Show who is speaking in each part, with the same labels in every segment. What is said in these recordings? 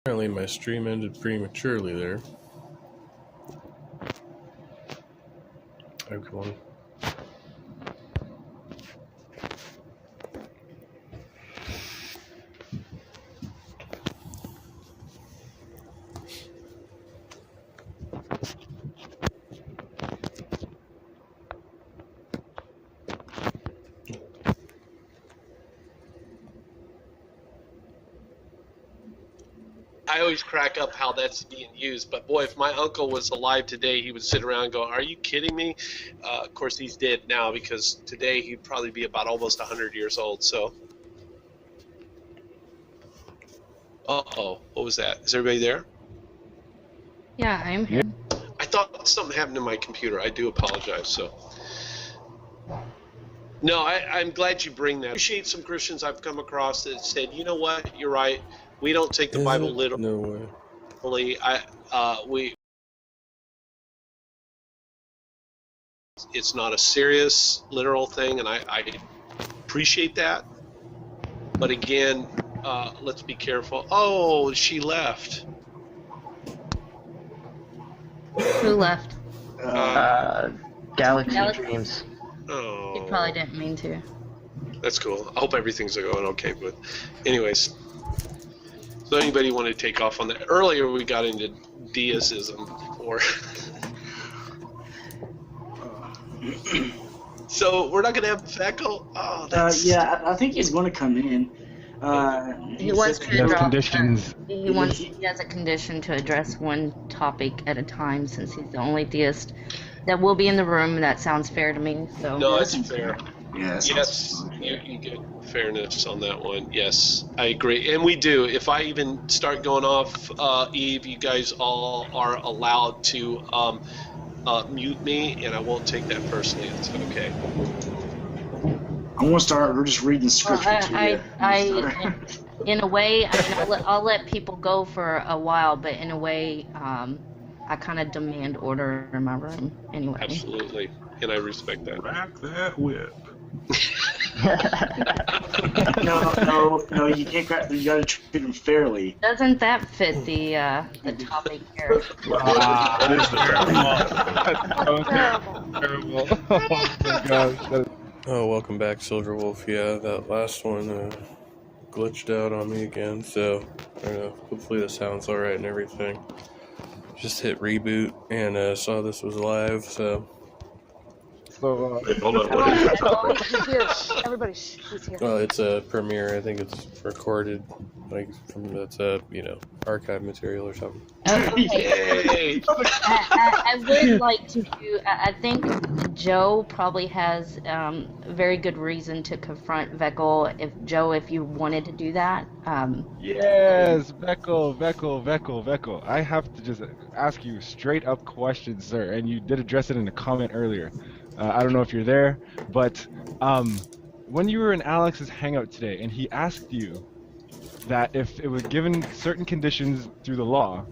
Speaker 1: Apparently my stream ended prematurely there. Oh, come on.
Speaker 2: I always crack up how that's being used, but boy, if my uncle was alive today, he would sit around and go, "Are you kidding me?" Of course, he's dead now because today he'd probably be about almost 100 years old. So, uh-oh, what was that? Is everybody there?
Speaker 3: Yeah, I'm here.
Speaker 2: I thought something happened to my computer. I do apologize. So, no, I'm glad you bring that. I appreciate some Christians I've come across that said, "You know what? You're right. We don't take the Bible literally.
Speaker 1: No way.
Speaker 2: It's not a serious literal thing, and I appreciate that. But again, let's be careful. Oh, she left.
Speaker 3: Who left?
Speaker 4: Galaxy
Speaker 3: Galaxy.
Speaker 4: Dreams.
Speaker 2: Oh,
Speaker 3: You probably didn't mean to.
Speaker 2: that's cool. I hope everything's going okay. But anyways, so anybody want to take off on that? Earlier we got into deism, or so we're not gonna have Feckle. Oh, that's
Speaker 5: Yeah, I think he's going to come in.
Speaker 3: He wants to
Speaker 6: He has
Speaker 3: address
Speaker 6: conditions.
Speaker 3: He has a condition to address one topic at a time since he's the only theist that will be in the room. That sounds fair to me. So
Speaker 2: no, it's fair.
Speaker 5: Yeah,
Speaker 2: Yes, you get fairness on that one. Yes, I agree. And we do. If I even start going off, Eve, you guys all are allowed to mute me, and I won't take that personally. It's okay.
Speaker 5: I'm going to start. We're just reading scripture to you.
Speaker 3: In a way, I mean, I'll let people go for a while, but in a way, I kind of demand order in my room anyway.
Speaker 2: Absolutely, and I respect that.
Speaker 6: Rack that whip.
Speaker 5: No, you can't. You got to treat them fairly.
Speaker 3: Doesn't that fit the topic here?
Speaker 6: That is terrible. Oh my gosh.
Speaker 1: Oh, welcome back, Silver Wolf. Yeah, that last one glitched out on me again, so I don't know. Hopefully the sound's alright and everything. Just hit reboot and saw this was live, so.
Speaker 6: So,
Speaker 2: Hold on.
Speaker 7: He's here. Everybody, shh, he's here.
Speaker 1: Well, it's a premiere. I think it's recorded, like from that's archive material or something.
Speaker 2: Yay!
Speaker 3: I would like to do. I think Joe probably has a very good reason to confront Veckel. If you wanted to do that.
Speaker 6: yes, Veckel. I have to just ask you straight up questions, sir, and you did address it in a comment earlier. I don't know if you're there, but when you were in Alex's hangout today, and he asked you that if it was given certain conditions through the law,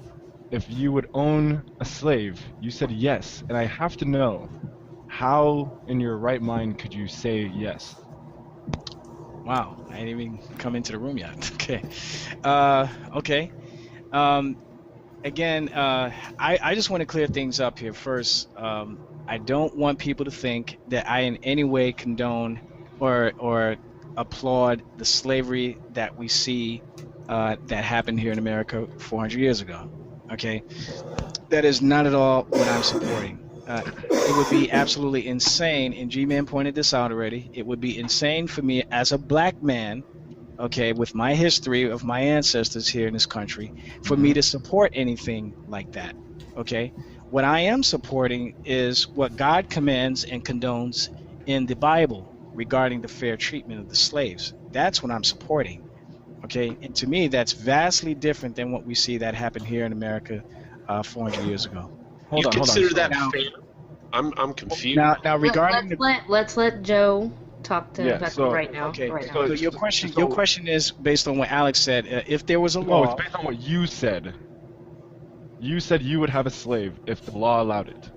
Speaker 6: if you would own a slave, you said yes, and I have to know, how in your right mind could you say yes?
Speaker 8: Wow, I didn't even come into the room yet. Okay. Okay. Again, I just want to clear things up here first. I don't want people to think that I in any way condone or applaud the slavery that we see that happened here in America 400 years ago. Okay? That is not at all what I'm supporting. It would be absolutely insane, and G-Man pointed this out already, it would be insane for me as a black man, okay, with my history of my ancestors here in this country, for me to support anything like that, okay? What I am supporting is what God commands and condones in the Bible regarding the fair treatment of the slaves. That's what I'm supporting, okay? And to me, that's vastly different than what we see that happened here in America 400 years ago.
Speaker 2: You consider that fair? I'm confused.
Speaker 8: Now regarding
Speaker 3: let's let Joe talk to
Speaker 6: Yeah,
Speaker 3: Veckel
Speaker 6: so-
Speaker 3: right now.
Speaker 8: Okay,
Speaker 3: Right
Speaker 8: so
Speaker 3: now.
Speaker 8: your question is based on what Alex said. If there was a
Speaker 6: No,
Speaker 8: law,
Speaker 6: it's based on what you said. You said you would have a slave if the law allowed it.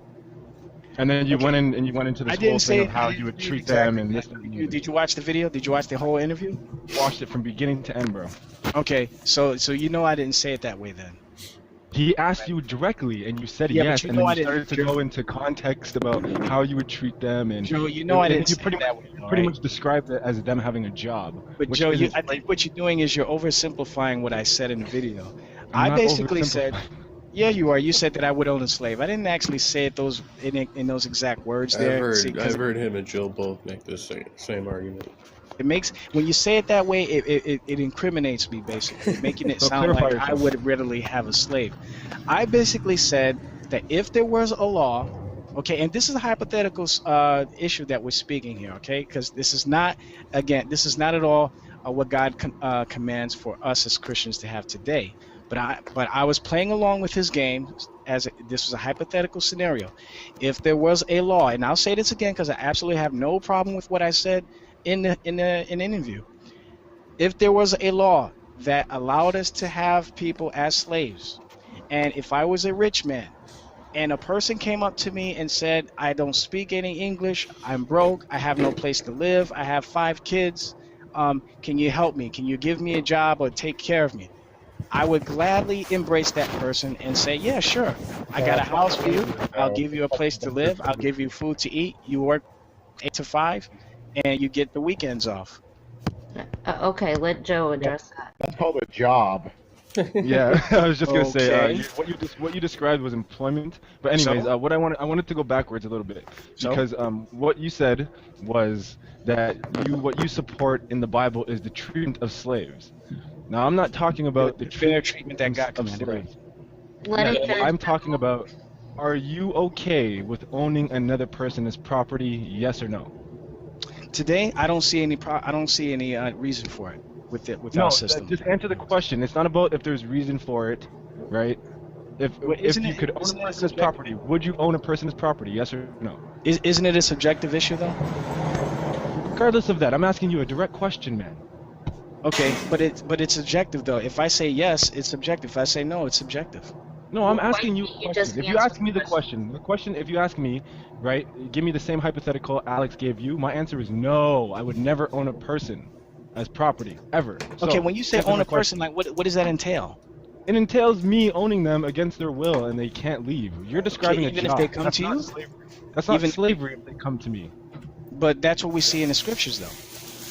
Speaker 6: And then you went into
Speaker 8: I
Speaker 6: this
Speaker 8: didn't
Speaker 6: whole
Speaker 8: say
Speaker 6: thing of how
Speaker 8: I
Speaker 6: you would
Speaker 8: didn't
Speaker 6: treat
Speaker 8: exactly
Speaker 6: them and
Speaker 8: that.
Speaker 6: this.
Speaker 8: Did you watch the video? Did you watch the whole interview?
Speaker 6: Watched it from beginning to end, bro.
Speaker 8: Okay, so you know I didn't say it that way then.
Speaker 6: He asked you directly, and you said
Speaker 8: Yeah, but
Speaker 6: yes,
Speaker 8: you
Speaker 6: and
Speaker 8: know
Speaker 6: then
Speaker 8: I
Speaker 6: you
Speaker 8: didn't-
Speaker 6: started to go into context about how you would treat them, and
Speaker 8: Joe, you know I didn't
Speaker 6: you
Speaker 8: say
Speaker 6: pretty
Speaker 8: it that way.
Speaker 6: pretty
Speaker 8: right?
Speaker 6: much described it as them having a job.
Speaker 8: But
Speaker 6: which
Speaker 8: Joe,
Speaker 6: isn't
Speaker 8: I think what you're doing is you're oversimplifying what I said in the video.
Speaker 6: I'm
Speaker 8: I
Speaker 6: not
Speaker 8: basically said,
Speaker 6: oversimplifying.
Speaker 8: yeah, you are. You said that I would own a slave. I didn't actually say it in those exact words there. See, 'cause
Speaker 1: I've heard him and Jill both make this same argument.
Speaker 8: it makes when you say it that way, it incriminates me basically, making it
Speaker 6: So
Speaker 8: sound
Speaker 6: clarify
Speaker 8: like
Speaker 6: yourself.
Speaker 8: I would readily have a slave. I basically said that if there was a law, okay, and this is a hypothetical issue that we're speaking here, okay, because this is not at all what God commands for us as Christians to have today. But I was playing along with his game as this was a hypothetical scenario. If there was a law, and I'll say this again because I absolutely have no problem with what I said in the interview. If there was a law that allowed us to have people as slaves, and if I was a rich man, and a person came up to me and said, I don't speak any English, I'm broke, I have no place to live, I have 5 kids, can you help me? Can you give me a job or take care of me? I would gladly embrace that person and say, yeah, sure. I got a house for you. I'll give you a place to live. I'll give you food to eat. You work 8 to 5 and you get the weekends off.
Speaker 3: Okay, let Joe address that.
Speaker 4: That's called a job.
Speaker 6: Yeah, I was just gonna say
Speaker 8: Okay.
Speaker 6: what you described was employment. But anyways,
Speaker 8: So?
Speaker 6: what I wanted to go backwards a little bit
Speaker 8: So?
Speaker 6: because what you said was that what you support in the Bible is the treatment of slaves. Now I'm not talking about the
Speaker 8: fair treatment that God
Speaker 6: of
Speaker 8: commanded. Right?
Speaker 6: slaves.
Speaker 3: Let him
Speaker 6: No,
Speaker 3: finish.
Speaker 6: I'm talking about, are you okay with owning another person as property? Yes or no?
Speaker 8: Today, I don't see any reason for it with
Speaker 6: No,
Speaker 8: our system.
Speaker 6: just answer the question. It's not about if there's reason for it, right? If
Speaker 8: isn't
Speaker 6: you
Speaker 8: it-
Speaker 6: could own
Speaker 8: isn't
Speaker 6: a
Speaker 8: it
Speaker 6: person as
Speaker 8: subjective?
Speaker 6: property, would you own a person as property? Yes or no?
Speaker 8: Isn't it a subjective issue though?
Speaker 6: Regardless of that, I'm asking you a direct question, man.
Speaker 8: Okay, but it's subjective though. If I say yes, it's subjective. If I say no, it's subjective.
Speaker 6: No, I'm
Speaker 3: Why
Speaker 6: asking you a
Speaker 3: can't you
Speaker 6: question.
Speaker 3: just
Speaker 6: If you
Speaker 3: answer
Speaker 6: ask me
Speaker 3: the
Speaker 6: the question, if you ask me, right, give me the same hypothetical Alex gave you, my answer is no. I would never own a person as property, ever. So,
Speaker 8: Okay, when you say
Speaker 6: answer
Speaker 8: own
Speaker 6: my
Speaker 8: a person, like what does that entail?
Speaker 6: it entails me owning them against their will and they can't leave. You're describing
Speaker 8: even
Speaker 6: a
Speaker 8: if
Speaker 6: job.
Speaker 8: they come
Speaker 6: That's
Speaker 8: to
Speaker 6: not
Speaker 8: you?
Speaker 6: slavery. That's not
Speaker 8: Even-
Speaker 6: slavery if they come to me.
Speaker 8: But that's what we see in the scriptures though.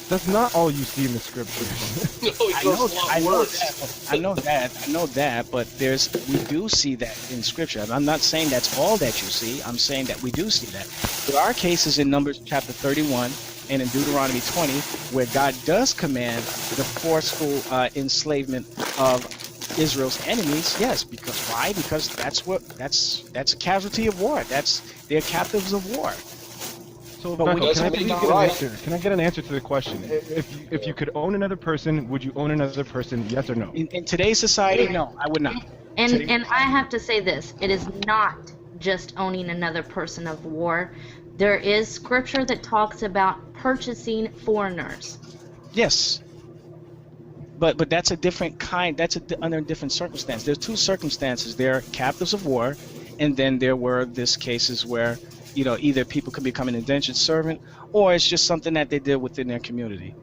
Speaker 6: That's not all you see in the scriptures.
Speaker 2: No, it
Speaker 8: I
Speaker 2: goes
Speaker 8: know,
Speaker 2: a lot
Speaker 8: I know
Speaker 2: worse.
Speaker 8: that. I know that. But we do see that in Scripture. I'm not saying that's all that you see. I'm saying that we do see that. There are cases in Numbers chapter 31 and in Deuteronomy 20 where God does command the forceful enslavement of Israel's enemies. Yes, because why? Because that's a casualty of war. They're captives of war.
Speaker 6: So,
Speaker 8: But we
Speaker 6: Becco,
Speaker 2: doesn't
Speaker 6: can
Speaker 2: mean
Speaker 6: I
Speaker 2: it's
Speaker 6: get an
Speaker 2: right.
Speaker 6: answer? Can I get an answer to the question? If you could own another person, would you own another person? Yes or no?
Speaker 8: In today's society, no, I would not.
Speaker 3: And I have to say this: it is not just owning another person of war. There is scripture that talks about purchasing foreigners.
Speaker 8: Yes. But that's a different kind. That's under a different circumstance. There's 2 circumstances. There are captives of war, and then there were these cases where, either people could become an indentured servant, or it's just something that they did within their community.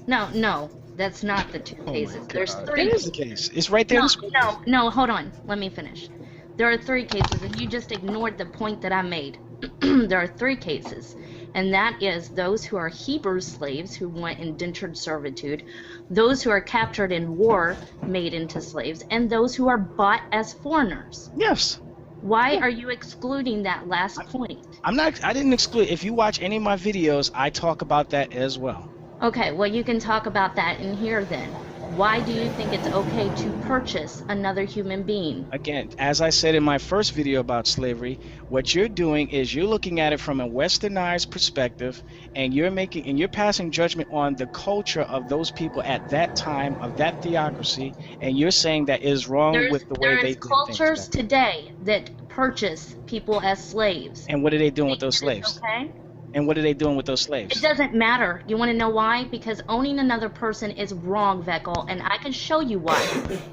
Speaker 3: No, that's not the 2 cases. There's
Speaker 6: God.
Speaker 3: 3.
Speaker 8: It is the case. It's right there in the scripture.
Speaker 3: No, hold on. Let me finish. There are 3 cases, and you just ignored the point that I made. There are 3 cases, and that is those who are Hebrew slaves who went indentured servitude, those who are captured in war made into slaves, and those who are bought as foreigners.
Speaker 8: Yes.
Speaker 3: Why are you excluding that last point?
Speaker 8: I didn't exclude. If you watch any of my videos, I talk about that as well.
Speaker 3: Okay, well, you can talk about that in here then. Why do you think it's okay to purchase another human being?
Speaker 8: Again, as I said in my first video about slavery, what you're doing is you're looking at it from a westernized perspective, and you're passing judgment on the culture of those people at that time of that theocracy, and you're saying that is wrong with the way they
Speaker 3: There's
Speaker 8: did
Speaker 3: cultures
Speaker 8: things.
Speaker 3: today that purchase people as slaves.
Speaker 8: And what are they doing with those
Speaker 3: Think that
Speaker 8: slaves?
Speaker 3: it's okay?
Speaker 8: And what are they doing with those
Speaker 3: It
Speaker 8: slaves?
Speaker 3: doesn't matter. You want to know why? Because owning another person is wrong, Veckel, and I can show you why.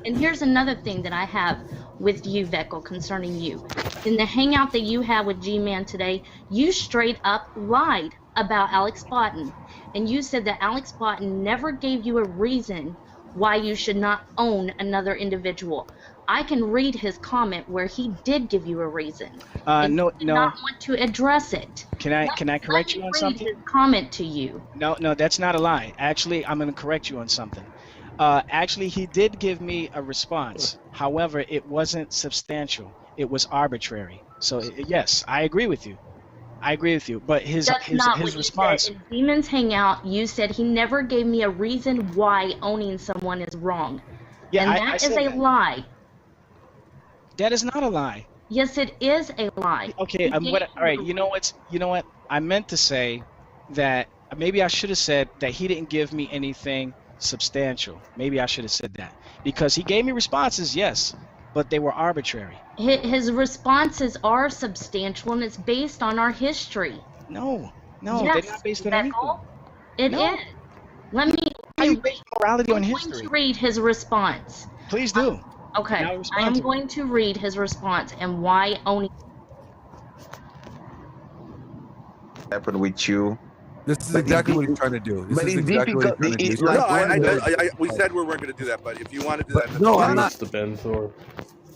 Speaker 3: And here's another thing that I have with you, Veckel, concerning you. In the hangout that you had with G-Man today, you straight up lied about Alex Boughton. And you said that Alex Boughton never gave you a reason why you should not own another individual. I can read his comment where he did give you a reason. And
Speaker 8: No,
Speaker 3: you did not want to address it.
Speaker 8: Can I correct you on
Speaker 3: Let me read
Speaker 8: something?
Speaker 3: his comment to you.
Speaker 8: No, that's not a lie. Actually, I'm going to correct you on something. Actually, he did give me a response. However, it wasn't substantial. It was arbitrary. So yes, I agree with you. But his
Speaker 3: That's not what
Speaker 8: response.
Speaker 3: you said. In Demons Hangout, you said he never gave me a reason why owning someone is wrong.
Speaker 8: Yeah,
Speaker 3: and
Speaker 8: I
Speaker 3: that is
Speaker 8: said
Speaker 3: a
Speaker 8: that.
Speaker 3: lie.
Speaker 8: That is not a lie.
Speaker 3: Yes, it is a lie.
Speaker 8: Okay,
Speaker 3: He gave
Speaker 8: all right. You know what? I meant to say that maybe I should have said that he didn't give me anything substantial. Maybe I should have said that because he gave me responses, yes, but they were arbitrary.
Speaker 3: His responses are substantial, and it's based on our history.
Speaker 8: No,
Speaker 3: Yes,
Speaker 8: they're not based on anything.
Speaker 3: Veckel, it
Speaker 8: No.
Speaker 3: is. Let me.
Speaker 8: How you base morality on
Speaker 3: I'm going
Speaker 8: history?
Speaker 3: to read his response.
Speaker 8: Please do.
Speaker 3: Okay,
Speaker 8: Now
Speaker 3: I
Speaker 8: respond
Speaker 3: am
Speaker 8: to it.
Speaker 3: going to read his response and why owning.
Speaker 4: Happened with you.
Speaker 9: This is
Speaker 4: But
Speaker 9: exactly
Speaker 4: it-
Speaker 9: what he's trying to do. This
Speaker 4: but
Speaker 9: is
Speaker 4: it's
Speaker 9: exactly what he's
Speaker 4: difficult-
Speaker 9: trying to do.
Speaker 4: it-
Speaker 9: He's
Speaker 4: like-
Speaker 9: trying to
Speaker 4: No,
Speaker 9: find
Speaker 10: we said we weren't going to do that, but if you want to do that,
Speaker 9: no,
Speaker 10: that's
Speaker 9: I'm
Speaker 10: fine.
Speaker 9: not.
Speaker 1: the Ben Thor.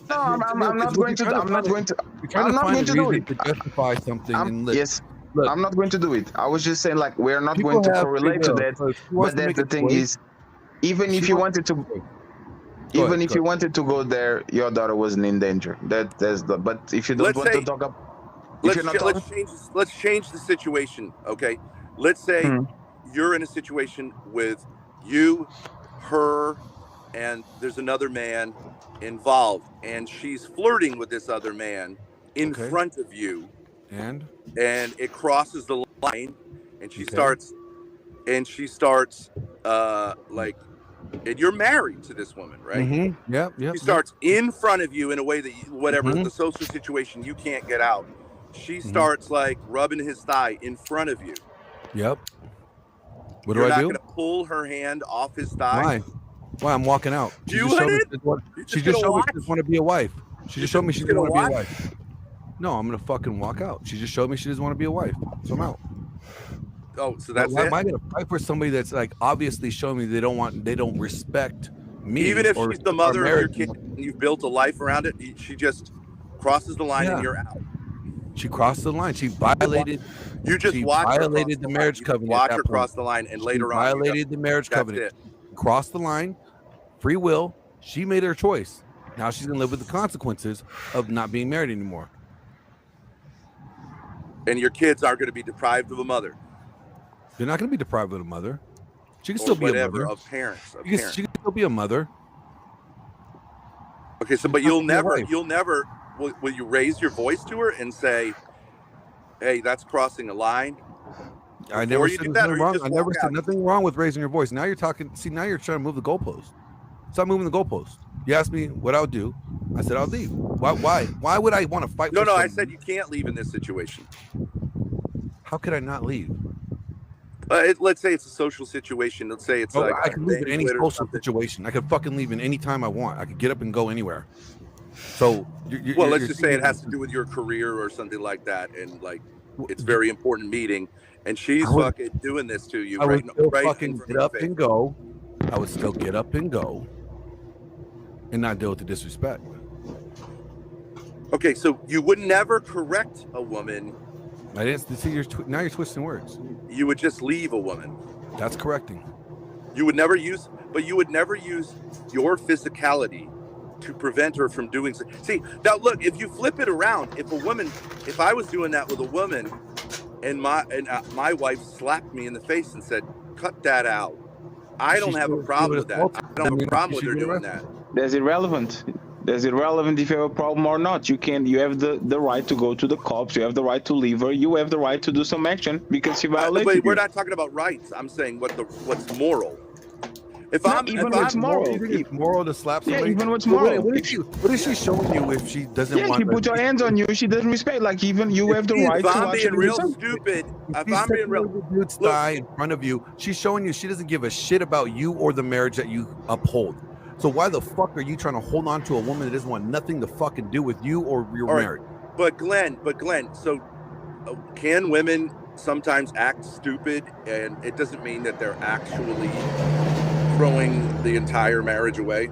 Speaker 4: No, I'm not going to. I'm not going to.
Speaker 9: You're trying
Speaker 4: I'm
Speaker 9: to
Speaker 4: not
Speaker 9: find
Speaker 4: going
Speaker 9: a
Speaker 4: to do
Speaker 9: reason
Speaker 4: it.
Speaker 9: to justify something. And look,
Speaker 4: Yes,
Speaker 9: look,
Speaker 4: I'm not going to do it. I was just saying, like, we're not
Speaker 9: people
Speaker 4: going to
Speaker 9: have
Speaker 4: correlate
Speaker 9: free
Speaker 4: to
Speaker 9: will.
Speaker 4: that.
Speaker 9: So if she wants
Speaker 4: But
Speaker 9: to
Speaker 4: that's
Speaker 9: make
Speaker 4: the
Speaker 9: a
Speaker 4: thing
Speaker 9: choice,
Speaker 4: is, even
Speaker 9: she
Speaker 4: if you
Speaker 9: wants-
Speaker 4: wanted to,
Speaker 9: Go
Speaker 4: even
Speaker 9: ahead,
Speaker 4: if
Speaker 9: go
Speaker 4: you
Speaker 9: ahead.
Speaker 4: wanted to go there, your daughter wasn't in danger. That's the. But if you don't
Speaker 10: Let's
Speaker 4: want
Speaker 10: say-
Speaker 4: to talk about, if you're not talking,
Speaker 10: Let's change the situation, okay? Let's say
Speaker 4: Hmm.
Speaker 10: you're in a situation with you, her, and there's another man involved, and she's flirting with this other man in
Speaker 9: Okay.
Speaker 10: front of you,
Speaker 9: and
Speaker 10: and it crosses the line, and she
Speaker 9: Okay.
Speaker 10: starts like, and you're married to this woman, right?
Speaker 9: mm-hmm. Yep.
Speaker 10: She starts in front of you in a way that whatever
Speaker 9: Mhm.
Speaker 10: the social situation you can't get out. She
Speaker 9: Mhm.
Speaker 10: starts like rubbing his thigh in front of you.
Speaker 9: Yep. What
Speaker 10: You're
Speaker 9: do I
Speaker 10: not
Speaker 9: do?
Speaker 10: going to pull her hand off his thigh.
Speaker 9: Why? I'm walking out. She
Speaker 10: You
Speaker 9: just showed me
Speaker 10: wouldn't?
Speaker 9: she just want-
Speaker 10: You're
Speaker 9: she
Speaker 10: just
Speaker 9: just
Speaker 10: gonna
Speaker 9: showed me
Speaker 10: watch?
Speaker 9: she just want to be a wife. She just showed me she
Speaker 10: just
Speaker 9: didn't want
Speaker 10: gonna
Speaker 9: to be a wife. No, I'm gonna fucking walk out. She just showed me she doesn't want to be a wife, so I'm out.
Speaker 10: Oh, so that's
Speaker 9: Why
Speaker 10: it.
Speaker 9: am I gonna fight for somebody that's like obviously showing me they don't respect me?
Speaker 10: Even if
Speaker 9: or
Speaker 10: she's the
Speaker 9: our
Speaker 10: mother of your
Speaker 9: marriage?
Speaker 10: kid and you've built a life around it, she just crosses the line
Speaker 9: Yeah.
Speaker 10: and you're out.
Speaker 9: She crossed the line. She violated.
Speaker 10: You just
Speaker 9: She
Speaker 10: watch her
Speaker 9: violated
Speaker 10: cross
Speaker 9: the
Speaker 10: line.
Speaker 9: marriage
Speaker 10: You just
Speaker 9: covenant
Speaker 10: Watch
Speaker 9: at
Speaker 10: her
Speaker 9: that
Speaker 10: cross
Speaker 9: point.
Speaker 10: the line, and
Speaker 9: She
Speaker 10: later on, you
Speaker 9: violated the marriage
Speaker 10: that's
Speaker 9: covenant.
Speaker 10: it.
Speaker 9: Crossed the line. Free will. She made her choice. Now she's gonna live with the consequences of not being married anymore.
Speaker 10: And your kids are going to be deprived of a mother.
Speaker 9: They're not gonna be deprived of a mother. She can
Speaker 10: Or
Speaker 9: still be a
Speaker 10: whatever,
Speaker 9: mother.
Speaker 10: of parents. Of
Speaker 9: She can,
Speaker 10: parents.
Speaker 9: she can still be a mother.
Speaker 10: Okay, so but
Speaker 9: not
Speaker 10: you'll
Speaker 9: gonna be a
Speaker 10: never,
Speaker 9: wife.
Speaker 10: will you raise your voice to her and say, "Hey, that's crossing a line"?
Speaker 9: I
Speaker 10: Before
Speaker 9: never
Speaker 10: you
Speaker 9: said
Speaker 10: do that, or
Speaker 9: nothing
Speaker 10: you
Speaker 9: wrong.
Speaker 10: just
Speaker 9: I never
Speaker 10: walk
Speaker 9: said
Speaker 10: out?
Speaker 9: nothing wrong with raising your voice. Now you're talking. See, now you're trying to move the goalpost. Stop moving the goalpost. You asked me what I'll do. I said I'll leave. Why would I want to fight?
Speaker 10: No,
Speaker 9: for
Speaker 10: no, I
Speaker 9: somebody?
Speaker 10: said you can't leave in this situation.
Speaker 9: How could I not leave?
Speaker 10: Let's say it's a social situation. Let's say it's
Speaker 9: Oh,
Speaker 10: like
Speaker 9: I can leave in any
Speaker 10: banquet or
Speaker 9: social
Speaker 10: something.
Speaker 9: situation. I could fucking leave in any time I want. I could get up and go anywhere. So,
Speaker 10: Well, let's just say it has to do with your career or something like that, and like it's very important meeting, and she's
Speaker 9: I would-
Speaker 10: fucking doing this to you
Speaker 9: I would
Speaker 10: right,
Speaker 9: still
Speaker 10: right in
Speaker 9: fucking
Speaker 10: front
Speaker 9: get
Speaker 10: of
Speaker 9: up
Speaker 10: your face.
Speaker 9: and go. I would still get up and go, and not deal with the disrespect.
Speaker 10: Okay, so you would never correct a woman.
Speaker 9: I didn't see now you're twisting words.
Speaker 10: You would just leave a woman.
Speaker 9: That's correcting.
Speaker 10: You would never use your physicality to prevent her from doing so. See, now look, if you flip it around, if I was doing that with a woman and my wife slapped me in the face and said, "Cut that out," I don't have a problem with that. I don't have a problem with her doing that.
Speaker 4: that's irrelevant. That's irrelevant if you have a problem or not. You have the right to go to the cops. You have the right to leave her. You have the right to do some action because she violated
Speaker 10: But we're
Speaker 4: you.
Speaker 10: not talking about rights. I'm saying what's moral. If
Speaker 4: Not
Speaker 10: I'm,
Speaker 4: even
Speaker 10: if
Speaker 4: what's
Speaker 10: I'm,
Speaker 4: moral.
Speaker 9: You think it's moral to slap
Speaker 4: Yeah,
Speaker 9: somebody?
Speaker 4: even what's
Speaker 9: What-
Speaker 4: moral.
Speaker 9: What is she showing you if she doesn't
Speaker 4: Yeah,
Speaker 9: want
Speaker 4: she put her hands on you. She doesn't respect. Like even you have the right
Speaker 10: if
Speaker 4: to
Speaker 10: I'm
Speaker 4: watch
Speaker 10: being
Speaker 4: her do
Speaker 10: real
Speaker 4: something.
Speaker 10: stupid, if
Speaker 9: She's
Speaker 10: I'm being
Speaker 9: stepping
Speaker 10: real,
Speaker 9: over the dude's
Speaker 10: look,
Speaker 9: thigh in front of you. She's showing you she doesn't give a shit about you or the marriage that you uphold. So why the fuck are you trying to hold on to a woman that doesn't want nothing to fucking do with you or your
Speaker 10: all right,
Speaker 9: marriage?
Speaker 10: but Glenn, so can women sometimes act stupid, and it doesn't mean that they're actually throwing the entire marriage away?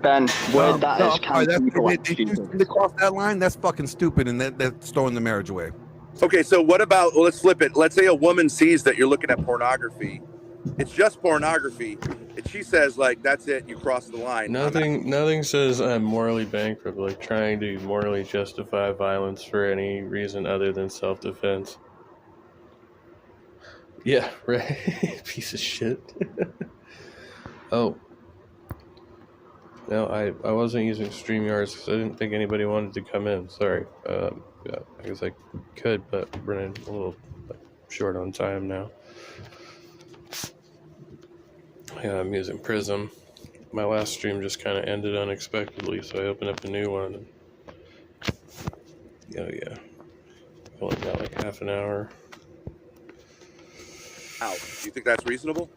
Speaker 11: Ben, word that
Speaker 9: No,
Speaker 11: is
Speaker 9: I'm sorry,
Speaker 11: can
Speaker 9: that's,
Speaker 11: people act
Speaker 9: they choose
Speaker 11: stupid?
Speaker 9: to cross that line. That's fucking stupid, and that's throwing the marriage away.
Speaker 10: Okay, so what about, let's flip it. Let's say a woman sees that you're looking at pornography. It's just pornography, and she says, like, that's it, you crossed the line.
Speaker 1: Nothing says I'm morally bankrupt, like trying to morally justify violence for any reason other than self-defense. Yeah, right. Piece of shit. Oh. No, I wasn't using StreamYards because I didn't think anybody wanted to come in. Sorry. Yeah, I guess I could, but we're running a little short on time now. Yeah, I'm using Prism. My last stream just kind of ended unexpectedly, so I opened up a new one. And, oh yeah, only got like half an hour.
Speaker 10: Wow, do you think that's reasonable?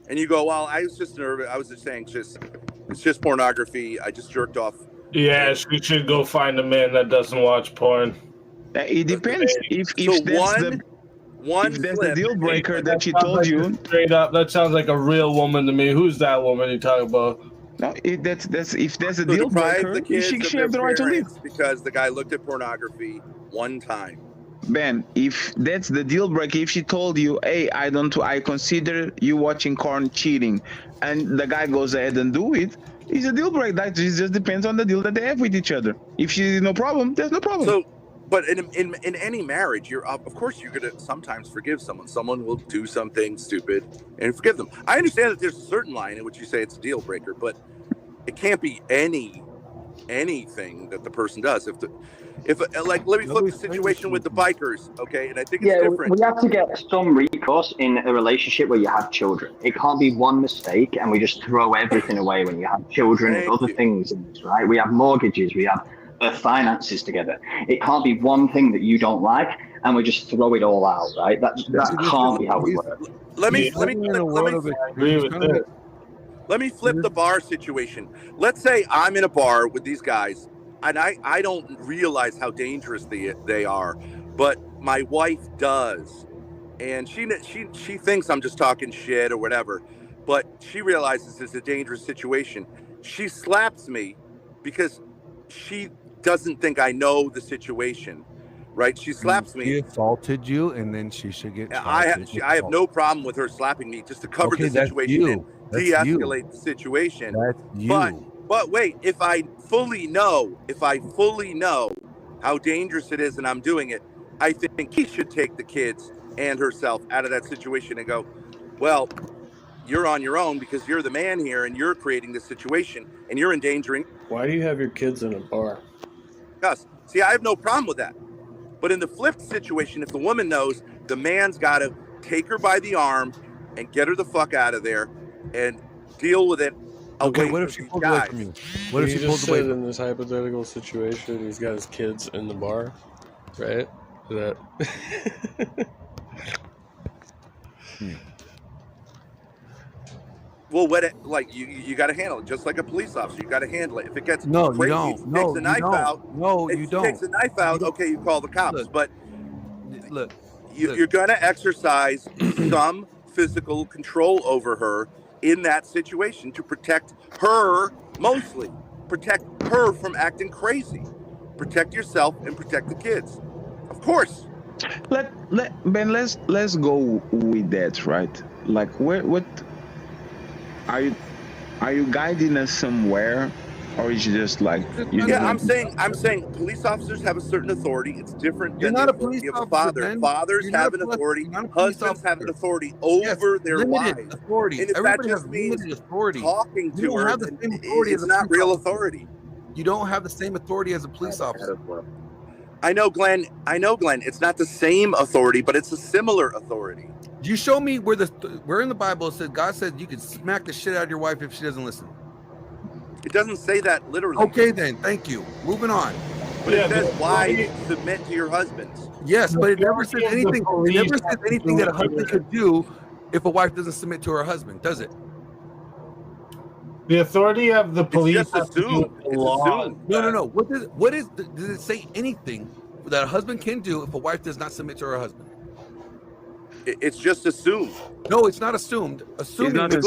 Speaker 10: And you go, well, I was just nervous. I was just saying, it's just pornography. I just jerked off.
Speaker 12: Yes, we should go find a man that doesn't watch porn.
Speaker 4: It depends. If
Speaker 10: So
Speaker 4: that's if that's the deal breaker that she told you.
Speaker 12: Straight up, that sounds like a real woman to me. Who's that woman you talking about?
Speaker 4: No, that's if there's a
Speaker 10: So
Speaker 4: deal
Speaker 10: deprive
Speaker 4: breaker,
Speaker 10: the kids
Speaker 4: she
Speaker 10: of
Speaker 4: have the
Speaker 10: their
Speaker 4: right to leave.
Speaker 10: parents because the guy looked at pornography one time.
Speaker 4: Ben, if that's the deal breaker, if she told you, hey, I consider you watching porn cheating, and the guy goes ahead and do it, it's a deal breaker. That just depends on the deal that they have with each other. If she's no problem, there's no problem.
Speaker 10: So, but in any marriage, you're of course you're gonna sometimes forgive someone. Someone will do something stupid and forgive them. I understand that there's a certain line in which you say it's a deal breaker, but it can't be anything that the person does. If like, let me flip the situation with the bikers, okay? And I think it's different.
Speaker 11: We have to get some recourse in a relationship where you have children. It can't be one mistake and we just throw everything away when you have children and other things, right? We have mortgages, we have finances together. It can't be one thing that you don't like and we just throw it all out, right? That can't be how we work.
Speaker 10: Let me flip the bar situation. Let's say I'm in a bar with these guys, and I don't realize how dangerous they are, but my wife does, and she thinks I'm just talking shit or whatever, but she realizes it's a dangerous situation. She slaps me because she doesn't think I know the situation, right? She slaps me.
Speaker 9: She assaulted you, and then she should get.
Speaker 10: I have no problem with her slapping me just to cover the situation and de-escalate the situation.
Speaker 9: That's you.
Speaker 10: But wait, if I fully know how dangerous it is and I'm doing it, I think he should take the kids and herself out of that situation and go, well, you're on your own because you're the man here and you're creating this situation and you're endangering.
Speaker 1: Why do you have your kids in a bar?
Speaker 10: Gus, see, I have no problem with that. But in the flipped situation, if the woman knows, the man's got to take her by the arm and get her the fuck out of there and deal with it.
Speaker 9: Okay, what if she pulls away from you? What if she pulls away?
Speaker 1: In this hypothetical situation, he's got his kids in the bar, right? That.
Speaker 10: Well, you got to handle it just like a police officer. You got to handle it. If it gets crazy,
Speaker 9: you don't.
Speaker 10: Takes a knife out.
Speaker 9: No, you don't.
Speaker 10: Takes a knife out. Okay, you call the cops.
Speaker 9: Look,
Speaker 10: but you're going to exercise some physical control over her in that situation to protect her, mostly protect her from acting crazy, protect yourself and protect the kids, of course.
Speaker 4: Ben, let's go with that, right? Like, what are you guiding us somewhere, or is it just like
Speaker 10: I'm saying police officers have a certain authority. It's different than
Speaker 9: not
Speaker 10: the
Speaker 9: a police
Speaker 10: authority of a
Speaker 9: officer,
Speaker 10: father.
Speaker 9: Ben.
Speaker 10: Fathers have an authority. Husbands have an authority over their wives.
Speaker 9: Authority.
Speaker 10: And if
Speaker 9: Everybody
Speaker 10: that just
Speaker 9: has
Speaker 10: means
Speaker 9: limited authority.
Speaker 10: talking
Speaker 9: You
Speaker 10: to
Speaker 9: don't
Speaker 10: her,
Speaker 9: have the same authority
Speaker 10: it's
Speaker 9: as a
Speaker 10: not
Speaker 9: police
Speaker 10: real
Speaker 9: officer.
Speaker 10: authority.
Speaker 9: You don't have the same authority as a police officer.
Speaker 10: I know, Glenn. It's not the same authority, but it's a similar authority.
Speaker 9: You show me where in the Bible it says God said you can smack the shit out of your wife if she doesn't listen.
Speaker 10: It doesn't say that literally.
Speaker 9: Okay, then. Thank you. Moving on.
Speaker 10: But it says wives submit to your husbands.
Speaker 9: Yes, but it never says anything. It never says anything that a husband could do if a wife doesn't submit to her husband, does it?
Speaker 12: The authority of the police
Speaker 10: It's just assumed. It's assumed.
Speaker 9: No. Does it say anything that a husband can do if a wife does not submit to her husband?
Speaker 10: It's just assumed.
Speaker 9: No, it's not assumed. Assuming.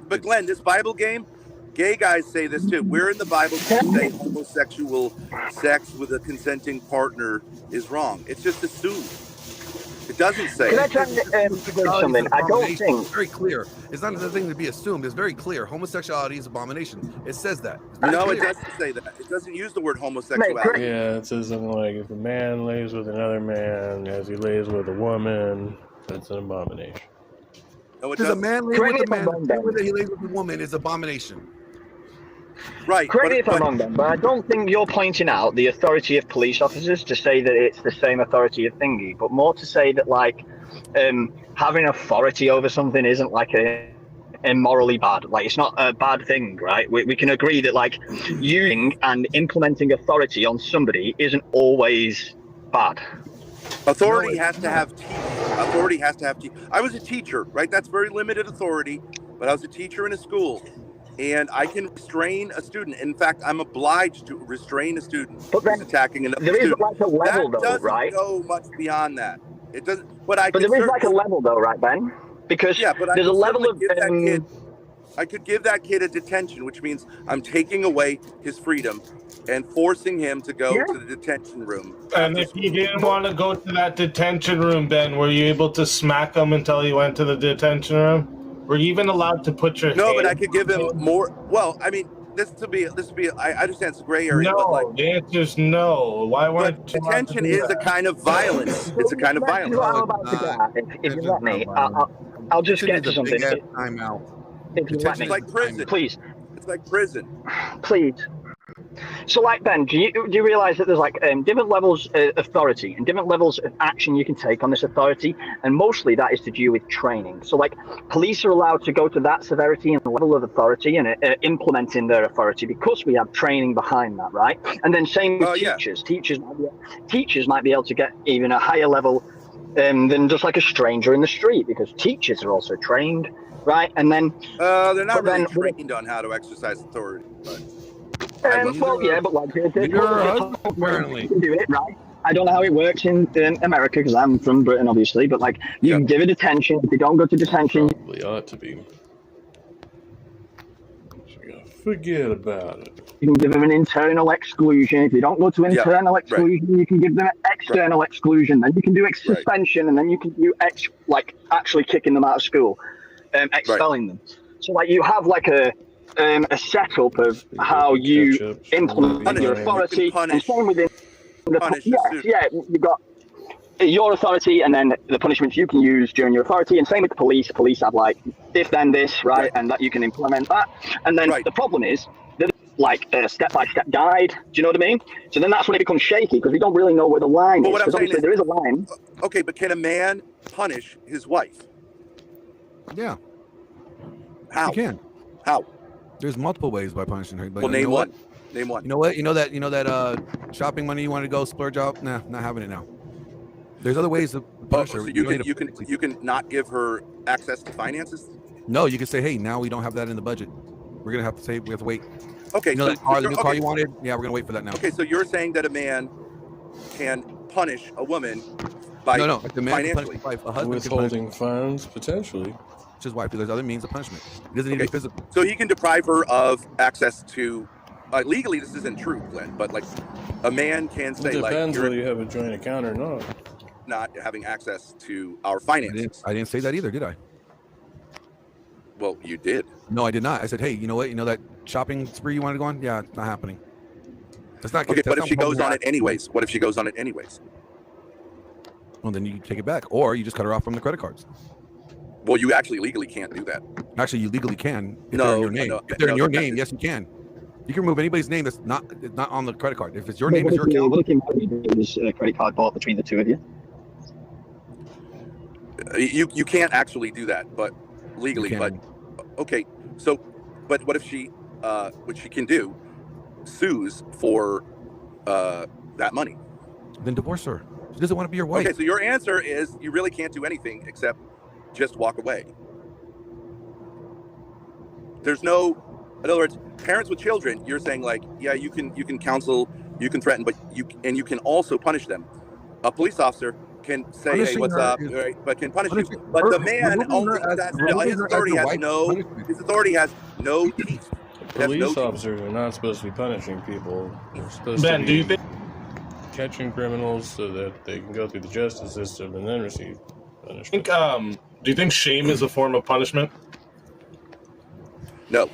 Speaker 10: But Glenn, this Bible game, gay guys say this too. Where in the Bible does it say homosexual sex with a consenting partner is wrong? It's just assumed. It doesn't say.
Speaker 11: Can I try something? I don't think.
Speaker 9: It's very clear. It's not nothing to be assumed. It's very clear. Homosexuality is abomination. It says that.
Speaker 10: No, it doesn't say that. It doesn't use the word homosexuality.
Speaker 1: Yeah, it says something like if a man lays with another man as he lays with a woman, that's an abomination.
Speaker 10: No, it
Speaker 9: Does a
Speaker 10: doesn't.
Speaker 9: man lay with a man? The way that he lays with a woman is abomination.
Speaker 10: Right.
Speaker 11: Correct me if I'm wrong, then, but I don't think you're pointing out the authority of police officers to say that it's the same authority of thingy, but more to say that like having authority over something isn't like a immorally bad. Like it's not a bad thing, right? We can agree that like using and implementing authority on somebody isn't always bad.
Speaker 10: Authority has to have teeth. Authority has to have teeth. I was a teacher, right? That's very limited authority, but I was a teacher in a school. And I can restrain a student. In fact, I'm obliged to restrain a student who's attacking another student.
Speaker 11: There is like a level,
Speaker 10: that
Speaker 11: though,
Speaker 10: doesn't
Speaker 11: right?
Speaker 10: go much beyond that. It doesn't. But
Speaker 11: there is like a level, though, right, Ben? Because there's a level of.
Speaker 10: I could give that kid a detention, which means I'm taking away his freedom and forcing him to go to the detention room.
Speaker 12: And if you didn't want to go to that detention room, Ben, were you able to smack him until he went to the detention room? Were you even allowed to put your
Speaker 10: No, but I could give him more. Well, I mean, this would be. I understand it's a gray area.
Speaker 12: No,
Speaker 10: but like,
Speaker 12: the answer's no. Why weren't
Speaker 10: but detention is a kind of violence. It's a kind of violence.
Speaker 11: If you let me, I'll just get to something.
Speaker 9: Time out.
Speaker 11: If you let me,
Speaker 10: It's like prison.
Speaker 11: Please.
Speaker 10: It's like prison.
Speaker 11: Please. So, like, Ben, do you realize that there's like different levels of authority and different levels of action you can take on this authority, and mostly that is to do with training. So, like, police are allowed to go to that severity and level of authority and implementing their authority because we have training behind that, right? And then same with teachers. Teachers might be able to get even a higher level than just like a stranger in the street because teachers are also trained, right? And then
Speaker 10: they're not really trained on how to exercise authority. But
Speaker 11: well, yeah, but like
Speaker 9: apparently
Speaker 11: can do it, right? I don't know how it works in America because I'm from Britain, obviously. But like, you can give it detention. If you don't go to detention,
Speaker 1: probably ought to be. Forget about it.
Speaker 11: You can give them an internal exclusion. If you don't go to internal exclusion, you can give them an external exclusion. Then you can do suspension, and then you can do actually kicking them out of school, expelling them. So like you have like a setup of how you implement your authority, and same within the you've got your authority, and then the punishments you can use during your authority, and same with the police. Police have like if then this, right, and that you can implement that. And then the problem is that like a step-by-step guide. Do you know what I mean? So then that's when it becomes shaky because we don't really know where the line is. Because obviously there is a line.
Speaker 10: Okay, but can a man punish his wife?
Speaker 9: Yeah.
Speaker 10: How?
Speaker 9: You can.
Speaker 10: How?
Speaker 9: There's multiple ways by punishing her. But
Speaker 10: Well, name one. Name one.
Speaker 9: You know what? You know that shopping money you want to go splurge out? Nah, not having it now. There's other ways to punish her.
Speaker 10: So you can not give her access to finances?
Speaker 9: No, you can say, hey, now we don't have that in the budget. We're gonna have to say we have to wait.
Speaker 10: Okay.
Speaker 9: You know that car, the new car you wanted? Yeah, we're gonna wait for that now.
Speaker 10: Okay, so you're saying that a man can punish a woman by
Speaker 9: no, the man can
Speaker 10: financially.
Speaker 9: punish his wife. A husband
Speaker 1: Withholding
Speaker 9: can
Speaker 1: funds, potentially.
Speaker 9: His wife. There's other means of punishment. It doesn't need to be physical.
Speaker 10: So he can deprive her of access to. Legally, this isn't true, Glenn. But like, a man can say
Speaker 1: It depends
Speaker 10: like
Speaker 1: whether you have a joint account or not.
Speaker 10: Not having access to our finances.
Speaker 9: I didn't say that either, did I?
Speaker 10: Well, you did.
Speaker 9: No, I did not. I said, hey, you know what? You know that shopping spree you wanted to go on? Yeah, it's not happening. That's not.
Speaker 10: Okay,
Speaker 9: that's
Speaker 10: but
Speaker 9: not
Speaker 10: if she goes on
Speaker 9: what-
Speaker 10: it anyways? What if she goes on it anyways?
Speaker 9: Well, then you take it back, or you just cut her off from the credit cards.
Speaker 10: Well, you actually legally can't do that.
Speaker 9: Actually, you legally can. If
Speaker 10: No,
Speaker 9: they're in your name.
Speaker 10: no,
Speaker 9: If they're in
Speaker 10: no,
Speaker 9: your
Speaker 10: that's
Speaker 9: name,
Speaker 10: just-
Speaker 9: yes, you can. You can remove anybody's name that's not on the credit card. If it's your name, it's your account.
Speaker 11: What if it was a credit card bought between the two of you?
Speaker 10: You can't actually do that, but legally.
Speaker 9: You
Speaker 10: But
Speaker 9: can.
Speaker 10: okay, so but what if she, what she can do, sues for that money?
Speaker 9: Then divorce her. She doesn't want to be your wife.
Speaker 10: Okay, so your answer is you really can't do anything except just walk away. There's no, in other words, parents with children, you're saying like, yeah, you can counsel, you can threaten, but you can also punish them. A police officer can say,
Speaker 9: Punishing
Speaker 10: hey, what's
Speaker 9: her
Speaker 10: up,
Speaker 9: is-
Speaker 10: right? But can punish
Speaker 9: punishing
Speaker 10: you. But
Speaker 9: her-
Speaker 10: the man
Speaker 9: removing
Speaker 10: only,
Speaker 9: her as-
Speaker 10: that's,
Speaker 9: removing
Speaker 10: his
Speaker 9: her as
Speaker 10: authority
Speaker 9: your
Speaker 10: has
Speaker 9: wife
Speaker 10: no,
Speaker 9: punishment.
Speaker 10: his authority has no teeth. It has no
Speaker 1: Police
Speaker 10: teeth.
Speaker 1: officers are not supposed to be punishing people. They're supposed
Speaker 12: Ben,
Speaker 1: to
Speaker 12: do you
Speaker 1: be
Speaker 12: think
Speaker 1: catching criminals so that they can go through the justice system and then receive punishment.
Speaker 12: do you think shame is a form of punishment?
Speaker 10: No.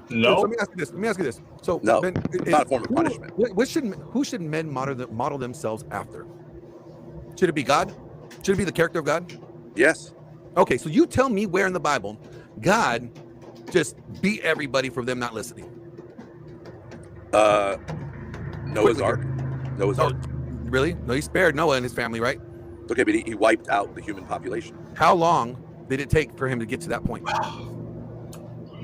Speaker 12: No.
Speaker 9: So let me ask you this. So
Speaker 10: No,
Speaker 9: Ben,
Speaker 10: it's not a form of punishment.
Speaker 9: Who should men model themselves after? Should it be God? Should it be the character of God?
Speaker 10: Yes.
Speaker 9: Okay, so you tell me where in the Bible God just beat everybody for them not listening.
Speaker 10: Noah's Ark. Noah's Ark.
Speaker 9: Really? No, he spared Noah and his family, right?
Speaker 10: Okay, but he wiped out the human population.
Speaker 9: How long did it take for him to get to that point?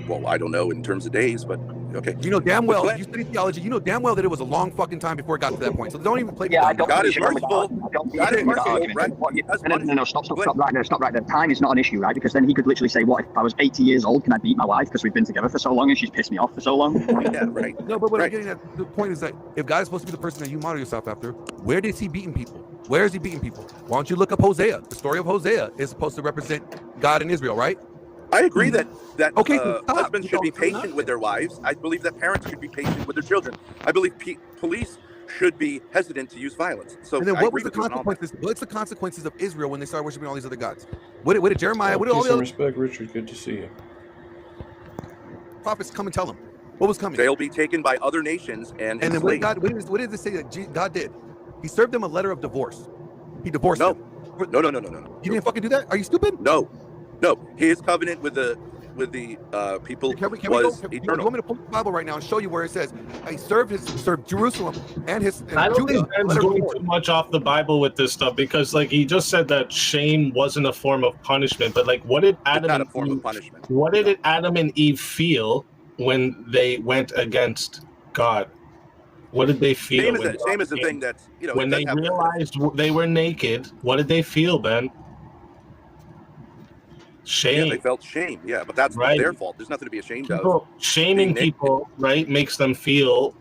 Speaker 10: Well, I don't know in terms of days, but okay.
Speaker 9: You know damn well,
Speaker 10: But
Speaker 9: you study theology, you know damn well that it was a long fucking time before it got to that point. So don't even play.
Speaker 11: Yeah, I don't
Speaker 10: God
Speaker 11: think
Speaker 10: is
Speaker 11: you should go
Speaker 10: merciful.
Speaker 11: with that. I don't think
Speaker 10: God
Speaker 11: you
Speaker 10: is
Speaker 11: should go with that
Speaker 10: merciful,
Speaker 11: argument.
Speaker 10: right?
Speaker 11: What-
Speaker 10: He does
Speaker 11: No, stop
Speaker 10: But-
Speaker 11: right there, stop right there. Time is not an issue, right? Because then he could literally say, what, if I was 80 years old, can I beat my wife because we've been together for so long and she's pissed me off for so long?
Speaker 10: Yeah, right.
Speaker 9: No, but what
Speaker 10: Right.
Speaker 9: I'm getting at, the point is that if God is supposed to be the person that you model yourself after, where is he beating people? Where is he beating people? Why don't you look up Hosea? The story of Hosea is supposed to represent God and Israel, right?
Speaker 10: I agree that
Speaker 9: Okay, so stop.
Speaker 10: husbands should be
Speaker 9: No, you're not.
Speaker 10: patient with their wives. I believe that parents should be patient with their children. I believe police should be hesitant to use violence. So
Speaker 9: And then
Speaker 10: I
Speaker 9: what
Speaker 10: agree
Speaker 9: was the
Speaker 10: with you on all that.
Speaker 9: consequences? What's the consequences of Israel when they started worshiping all these other gods? What did Jeremiah? What did all
Speaker 1: Peace
Speaker 9: the
Speaker 1: and
Speaker 9: other
Speaker 1: respect, Richard. Good to see you.
Speaker 9: prophets come and tell them? What was coming?
Speaker 10: They'll be taken by other nations and
Speaker 9: And then what
Speaker 10: enslaved.
Speaker 9: what did it say that God did? He served them a letter of divorce. He divorced
Speaker 10: No.
Speaker 9: them.
Speaker 10: No.
Speaker 9: You didn't fucking do that? Are you stupid?
Speaker 10: No. His covenant with the people
Speaker 9: Can we
Speaker 10: was
Speaker 9: go? You
Speaker 10: eternal.
Speaker 9: want me to pull the Bible right now and show you where it says he served Jerusalem and his
Speaker 12: I don't
Speaker 9: Judah.
Speaker 12: think Ben's going too much off the Bible with this stuff because, like, he just said that shame wasn't a form of punishment. But like, what did
Speaker 10: It's not a form of punishment.
Speaker 12: What did Adam and Eve feel when they went against God? What did they feel?
Speaker 10: Shame is the thing that's
Speaker 12: when
Speaker 10: it does
Speaker 12: they
Speaker 10: have-
Speaker 12: realized they were naked. What did they feel, Ben? Shame.
Speaker 10: Yeah, they felt shame. Yeah, but that's
Speaker 12: Right.
Speaker 10: their fault. There's nothing to be ashamed of.
Speaker 12: People, shaming
Speaker 10: Being naked.
Speaker 12: people, right, makes them feel,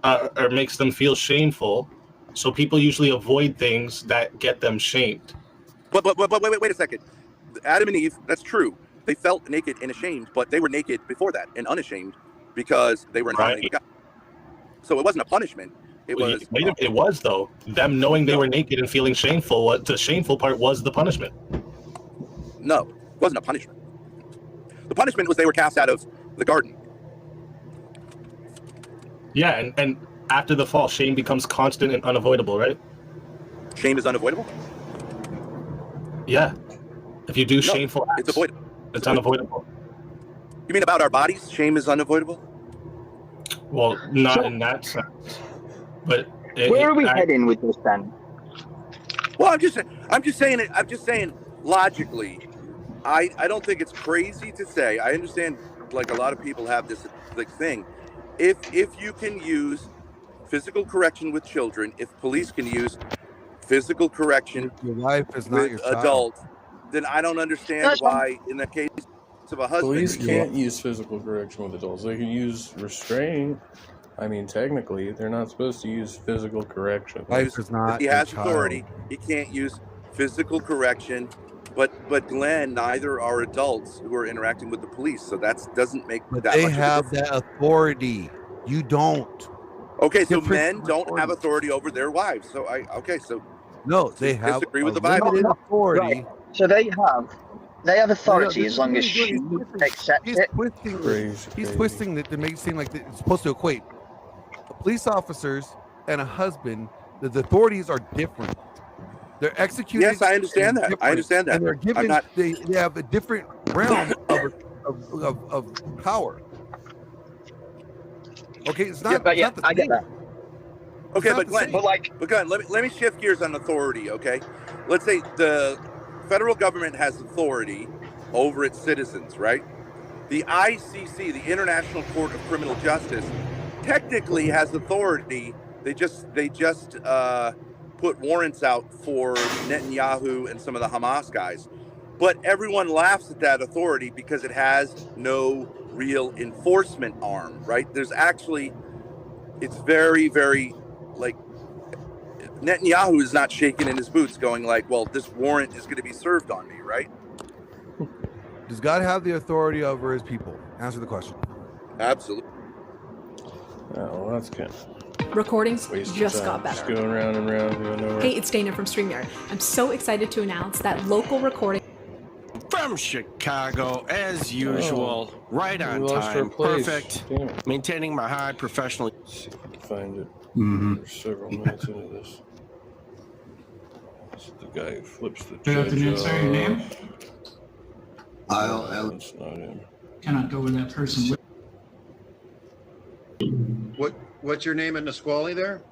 Speaker 12: or makes them feel shameful. So people usually avoid things that get them shamed.
Speaker 10: But wait a second. Adam and Eve, that's true. They felt naked and ashamed, but they were naked before that and unashamed because they were in harmony with God. So it wasn't a punishment. It was.
Speaker 12: It was though. Them knowing they were naked and feeling shameful. The shameful part was the punishment.
Speaker 10: No, it wasn't a punishment. The punishment was they were cast out of the garden.
Speaker 12: Yeah, and after the fall, shame becomes constant and unavoidable, right?
Speaker 10: Shame is unavoidable?
Speaker 12: Yeah. If you do
Speaker 10: No,
Speaker 12: shameful acts,
Speaker 10: it's avoidable.
Speaker 12: It's unavoidable.
Speaker 10: You mean about our bodies? Shame is unavoidable?
Speaker 12: Well, not in that sense. But
Speaker 11: Where are we heading with this then?
Speaker 10: Well, I'm just saying logically, I don't think it's crazy to say. I understand, like, a lot of people have this like thing. If you can use physical correction with children, if police can use physical correction
Speaker 9: Your wife is not
Speaker 10: with
Speaker 9: your child.
Speaker 10: adults, then I don't understand
Speaker 11: That's
Speaker 10: why, in the case of a husband,
Speaker 1: Police can't use physical correction with adults. They can use restraint. I mean, technically, they're not supposed to use physical correction.
Speaker 9: Wife is not
Speaker 10: if he
Speaker 9: your
Speaker 10: has
Speaker 9: child.
Speaker 10: authority, he can't use physical correction. But Glenn, neither are adults who are interacting with the police, so that doesn't make
Speaker 9: But
Speaker 10: that
Speaker 9: they
Speaker 10: much of a
Speaker 9: have
Speaker 10: difference.
Speaker 9: that authority. You don't.
Speaker 10: Okay, so
Speaker 9: different
Speaker 10: men don't have authority over their wives. So
Speaker 9: No, they
Speaker 10: you
Speaker 9: have
Speaker 10: disagree with
Speaker 9: a
Speaker 10: the Bible?
Speaker 9: limited authority.
Speaker 11: Right. So they have authority
Speaker 9: this
Speaker 11: as long as
Speaker 9: is
Speaker 11: she
Speaker 9: really-
Speaker 11: accepts
Speaker 9: He's
Speaker 11: it.
Speaker 9: twisting.
Speaker 1: Crazy,
Speaker 9: He's
Speaker 1: crazy.
Speaker 9: twisting it to make it seem like it's supposed to equate. Police officers and a husband, the authorities are different. They're executing.
Speaker 10: Yes, I understand that. I understand that.
Speaker 9: And they're
Speaker 10: I'm
Speaker 9: given.
Speaker 10: not-
Speaker 9: They have a different realm of power. Okay, it's not.
Speaker 11: Yeah, but
Speaker 9: it's
Speaker 11: yeah,
Speaker 9: not the
Speaker 11: I get
Speaker 9: same.
Speaker 11: that.
Speaker 10: Okay,
Speaker 9: not
Speaker 10: but
Speaker 9: the
Speaker 10: Glenn,
Speaker 9: same.
Speaker 11: But like,
Speaker 10: let me shift gears on authority. Okay, let's say the federal government has authority over its citizens, right? The ICC, the International Court of Criminal Justice, technically has authority. They just put warrants out for Netanyahu and some of the Hamas guys, but everyone laughs at that authority because it has no real enforcement arm, right? There's actually, it's very, very, like, Netanyahu is not shaking in his boots going like, well, this warrant is going to be served on me, right?
Speaker 9: Does God have the authority over his people? Answer the question.
Speaker 10: Absolutely.
Speaker 1: Oh, well, that's good.
Speaker 13: Recordings
Speaker 1: Waste of
Speaker 13: just
Speaker 1: time.
Speaker 13: got better.
Speaker 1: Just going round and round, going nowhere.
Speaker 13: Hey, it's Dana from StreamYard. I'm so excited to announce that local recording.
Speaker 14: From Chicago, as usual, right
Speaker 1: we
Speaker 14: on
Speaker 1: lost our
Speaker 14: time,
Speaker 1: place.
Speaker 14: perfect.
Speaker 1: Damn it.
Speaker 14: Maintaining my high professional.
Speaker 1: Let's see if I can find it.
Speaker 14: Mm-hmm.
Speaker 1: We're several minutes into this. This is the guy who flips the
Speaker 15: Good afternoon,
Speaker 1: judge
Speaker 15: sir. Your name?
Speaker 1: That's not him.
Speaker 15: Cannot go where that person
Speaker 16: What's your name in Nisqually there?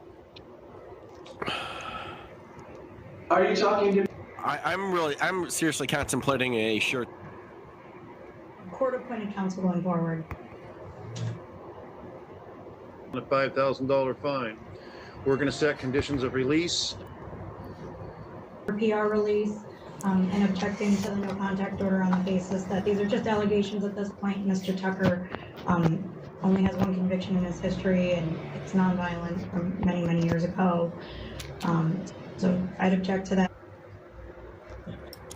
Speaker 15: Are you talking to?
Speaker 14: I'm seriously contemplating a short.
Speaker 17: Court-appointed counsel going forward.
Speaker 16: A $5,000 fine. We're going to set conditions of release.
Speaker 17: PR release, and objecting to the no contact order on the basis that these are just allegations at this point. Mr. Tucker only has one conviction in his history, and it's nonviolent from many, many years ago. So I'd object to that.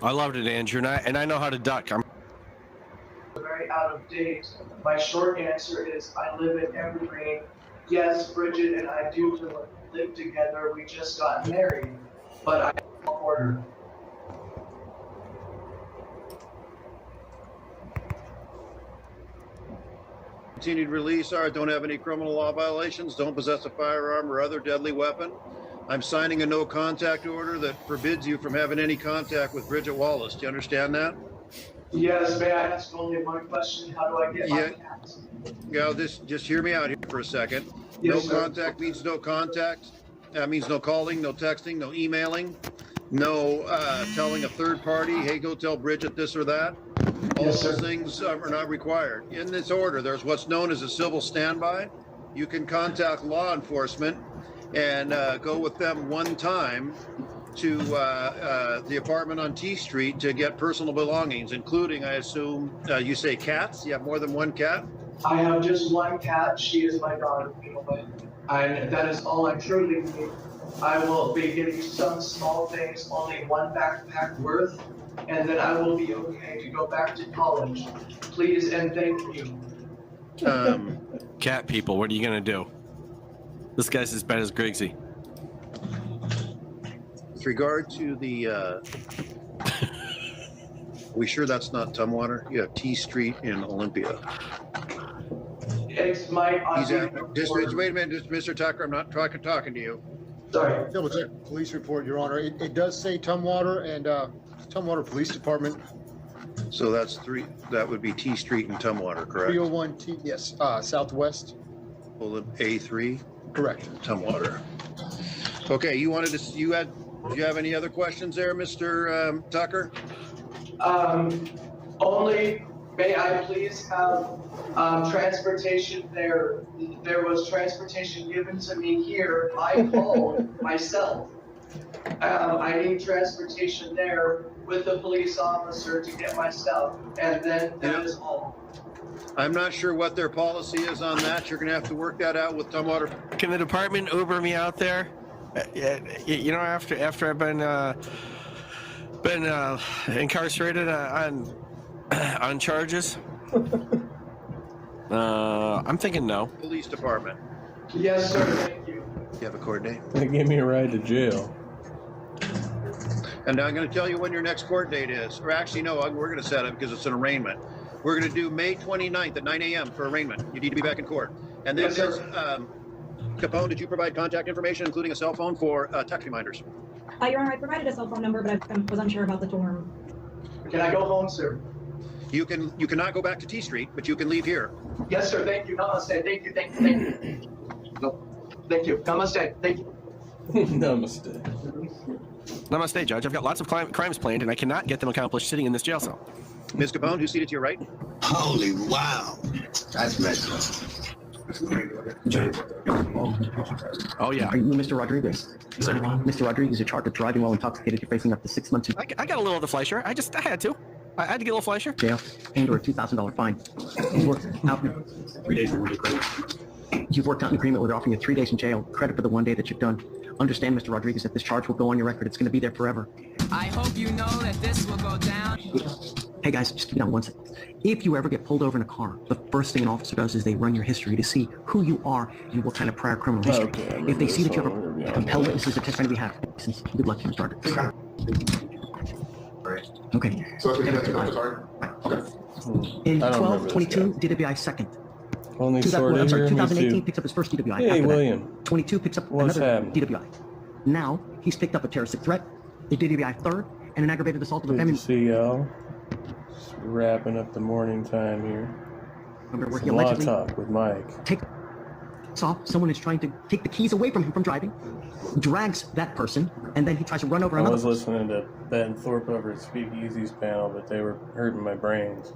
Speaker 14: I loved it, Andrew, and I know how to duck. I'm
Speaker 15: Very out of date. My short answer is I live in Evergreen. Yes, Bridget and I do live together. We just got married, but I have a order.
Speaker 16: Continued release are don't have any criminal law violations, don't possess a firearm or other deadly weapon. I'm signing a no contact order that forbids you from having any contact with Bridget Wallace. Do you understand that?
Speaker 15: Yes, may I ask only one question? How do I get my cat?
Speaker 16: Yeah, just hear me out here for a second.
Speaker 15: Yes,
Speaker 16: No
Speaker 15: sir.
Speaker 16: contact means no contact. That means no calling, no texting, no emailing, no telling a third party, hey, go tell Bridget this or that. All
Speaker 15: Yes,
Speaker 16: those
Speaker 15: sir.
Speaker 16: things are not required. In this order, there's what's known as a civil standby. You can contact law enforcement and go with them one time to the apartment on T Street to get personal belongings, including, I assume, you say cats? You have more than one cat?
Speaker 15: I have just one cat. She is my daughter, gentlemen. And that is all I truly need. I will be getting some small things, only one backpack worth, and then I will be okay to go back to college. Please and thank you.
Speaker 14: cat people. What are you gonna do? This guy's as bad as Griggsy.
Speaker 16: With regard to the, we sure that's not Tumwater? You have T Street in Olympia.
Speaker 15: It's my
Speaker 16: He's wait a minute, Mr. Tucker, I'm not talking to you.
Speaker 15: Sorry.
Speaker 18: Double check police report, Your Honor. It does say Tumwater and Tumwater Police Department.
Speaker 16: So that would be T Street and Tumwater, correct?
Speaker 18: 301 T, yes, southwest.
Speaker 16: Well, A3?
Speaker 18: Correct.
Speaker 16: Tumwater. Okay, do you have any other questions there, Mr. Tucker?
Speaker 15: Only, may I please have transportation there? There was transportation given to me here by phone myself. I need transportation there with the police officer to get my stuff, and then that is all.
Speaker 16: I'm not sure what their policy is on that. You're going to have to work that out with Tumwater.
Speaker 14: Can the department Uber me out there? You know, after I've been incarcerated on charges. I'm thinking no.
Speaker 16: Police department.
Speaker 15: Yes, sir. Thank you.
Speaker 16: You have a court date?
Speaker 1: They gave me a ride to jail.
Speaker 16: And I'm going to tell you when your next court date is. Or actually, no, we're going to set it because it's an arraignment. We're going to do May 29th at 9 a.m. for arraignment. You need to be back in court. And then
Speaker 15: Yes, sir.
Speaker 16: Capone, did you provide contact information, including a cell phone for text reminders?
Speaker 17: Your Honor, I provided a cell phone number, but I was unsure about the dorm.
Speaker 15: Can I go home, sir?
Speaker 16: You cannot go back to T Street, but you can leave here.
Speaker 15: Yes, sir. Thank you. Namaste. Thank you. Thank you. Thank you. No. Thank you. Namaste. Thank you.
Speaker 1: Namaste.
Speaker 14: Namaste, Judge. I've got lots of crimes planned, and I cannot get them accomplished sitting in this jail cell.
Speaker 16: Ms. Capone, who's seated to your right?
Speaker 19: Holy wow. That's messed up.
Speaker 14: Oh, yeah.
Speaker 20: Are you Mr. Rodriguez?
Speaker 14: Sir.
Speaker 20: Mr. Rodriguez, you're charged with driving while intoxicated. You're facing up to 6 months in
Speaker 14: I got a little of the Fleischer. I had to. I had to get a little Fleischer.
Speaker 20: jail and or a $2,000 fine. You've worked out 3 days in credit. You've worked out an agreement where they're offering you 3 days in jail, credit for the 1 day that you've done. Understand, Mr. Rodriguez, that this charge will go on your record. It's going to be there forever.
Speaker 21: I hope you know that this will go down.
Speaker 20: Hey guys, just give me down 1 second. If you ever get pulled over in a car, the first thing an officer does is they run your history to see who you are and what kind of prior criminal history.
Speaker 1: Okay,
Speaker 20: if they see that you have a compelled witnesses to testify on behalf, good luck, Mr. Rodriguez. Okay.
Speaker 19: So that's what you got to go, sorry? Okay.
Speaker 20: In
Speaker 1: I don't remember
Speaker 20: 1222, DWI second.
Speaker 1: Only sword in here, me
Speaker 20: 2018
Speaker 1: too.
Speaker 20: picks up his first DWI.
Speaker 1: Hey,
Speaker 20: After
Speaker 1: William.
Speaker 20: That, 22 picks up
Speaker 1: What's
Speaker 20: another
Speaker 1: happening?
Speaker 20: DWI. Now, he's picked up a terroristic threat, a DWI third, and an aggravated assault of a
Speaker 1: Good to
Speaker 20: feminine.
Speaker 1: see y'all. Just wrapping up the morning time here.
Speaker 20: Remember where he
Speaker 1: Some law
Speaker 20: allegedly
Speaker 1: talk with Mike.
Speaker 20: saw someone is trying to take the keys away from him from driving, drags that person, and then he tries to run over
Speaker 1: I
Speaker 20: another
Speaker 1: was
Speaker 20: person.
Speaker 1: listening to Ben Thorpe over at Speakeasy's panel, but they were hurting my brains.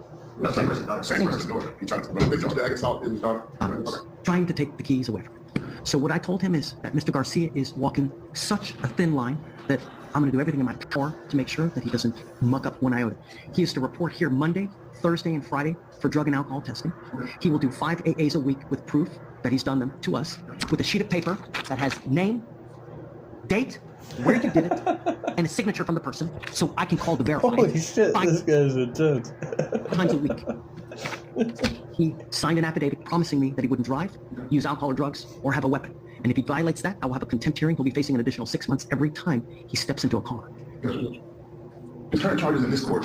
Speaker 19: Same person doing it. He tried to, they jumped the egg assault in the dark.
Speaker 20: Trying to take the keys away from him. So what I told him is that Mr. Garcia is walking such a thin line that I'm going to do everything in my power to make sure that he doesn't muck up one iota. He is to report here Monday, Thursday, and Friday for drug and alcohol testing. He will do 5 AAs a week with proof that he's done them to us, with a sheet of paper that has name, date, where you did it, and a signature from the person, so I can call to verify.
Speaker 1: Holy shit, this guy's intense.
Speaker 20: Times a week. He signed an affidavit promising me that he wouldn't drive, use alcohol or drugs, or have a weapon. And if he violates that, I will have a contempt hearing. He'll be facing an additional 6 months every time he steps into a car.
Speaker 19: The current charges in this court.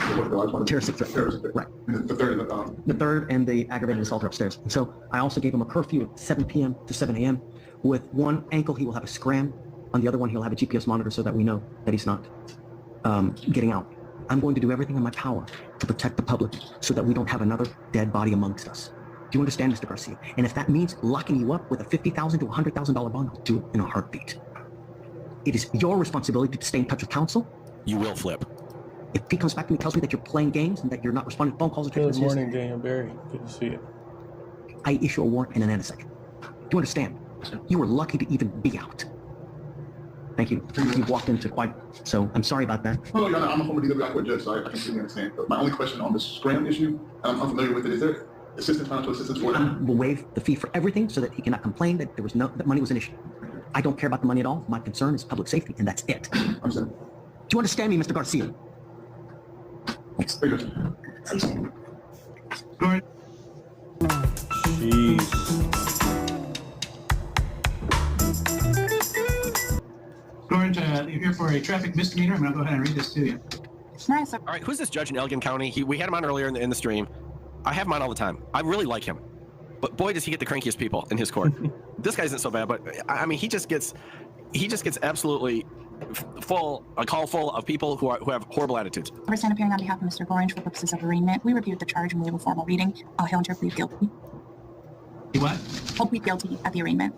Speaker 20: Terroristic threat. Right.
Speaker 19: The third.
Speaker 20: The third and the aggravated assault are upstairs. And so I also gave him a curfew at 7 p.m. to 7 a.m. With one ankle, he will have a scram. On the other one, he'll have a GPS monitor so that we know that he's not getting out. I'm going to do everything in my power to protect the public so that we don't have another dead body amongst us. Do you understand, Mr. Garcia? And if that means locking you up with a $50,000 to $100,000 bond, I'll do it in a heartbeat. It is your responsibility to stay in touch with counsel.
Speaker 14: You will flip.
Speaker 20: If he comes back to me and tells me that you're playing games and that you're not responding to phone calls or text
Speaker 1: Good
Speaker 20: messages,
Speaker 1: morning, Daniel Barry. Good to see you.
Speaker 20: I issue a warrant in a nanosecond. Do you understand? You were lucky to even be out. Thank you. You walked into quite, so I'm sorry about that.
Speaker 19: No, Your Honor, I'm a former DWI court judge, so I completely understand. But my only question on the scram issue, I'm unfamiliar with it. Is there assistance, financial assistance for that?
Speaker 20: We'll waive the fee for everything so that he cannot complain that that money was an issue. I don't care about the money at all. My concern is public safety, and that's it.
Speaker 19: Understand.
Speaker 20: Do you understand me, Mr. Garcia?
Speaker 22: You're here for a traffic misdemeanor. I'm going to go ahead and read this to you.
Speaker 14: All right, who's this judge in Elgin County? We had him on earlier in the stream. I have him on all the time. I really like him. But boy, does he get the crankiest people in his court. This guy isn't so bad, but I mean, he just gets absolutely a call full of people who have horrible attitudes.
Speaker 23: Represent appearing on behalf of Mr. Gorange for purposes of arraignment. We reviewed the charge and we have a formal reading. He'll enter plead guilty.
Speaker 22: You what?
Speaker 23: He'll plead guilty at the arraignment.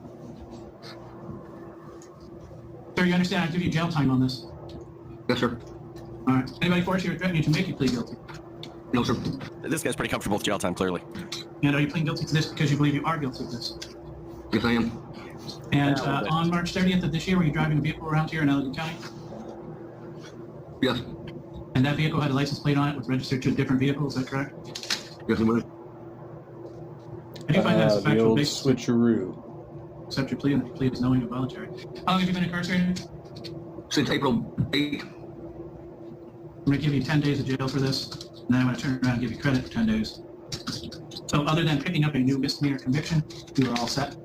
Speaker 22: Sir, you understand I'll give you jail time on this?
Speaker 19: Yes, sir.
Speaker 22: All right. Anybody force you or threaten you to make you plead guilty?
Speaker 19: No, sir.
Speaker 14: This guy's pretty comfortable with jail time, clearly.
Speaker 22: And are you pleading guilty to this because you believe you are guilty of this?
Speaker 19: Yes, I am.
Speaker 22: And on March 30th of this year, were you driving a vehicle around here in Elgin County?
Speaker 19: Yes.
Speaker 22: And that vehicle had a license plate on it, was registered to a different vehicle, is that correct?
Speaker 19: Yes, it was.
Speaker 22: I do find that as a
Speaker 1: The
Speaker 22: factual
Speaker 1: old
Speaker 22: basis.
Speaker 1: switcheroo.
Speaker 22: Accept your plea, and your plea is knowing and voluntary. How long have you been incarcerated?
Speaker 19: Since April 8th.
Speaker 22: I'm going to give you 10 days of jail for this, and then I'm going to turn around and give you credit for 10 days. So other than picking up a new misdemeanor conviction, you are all set.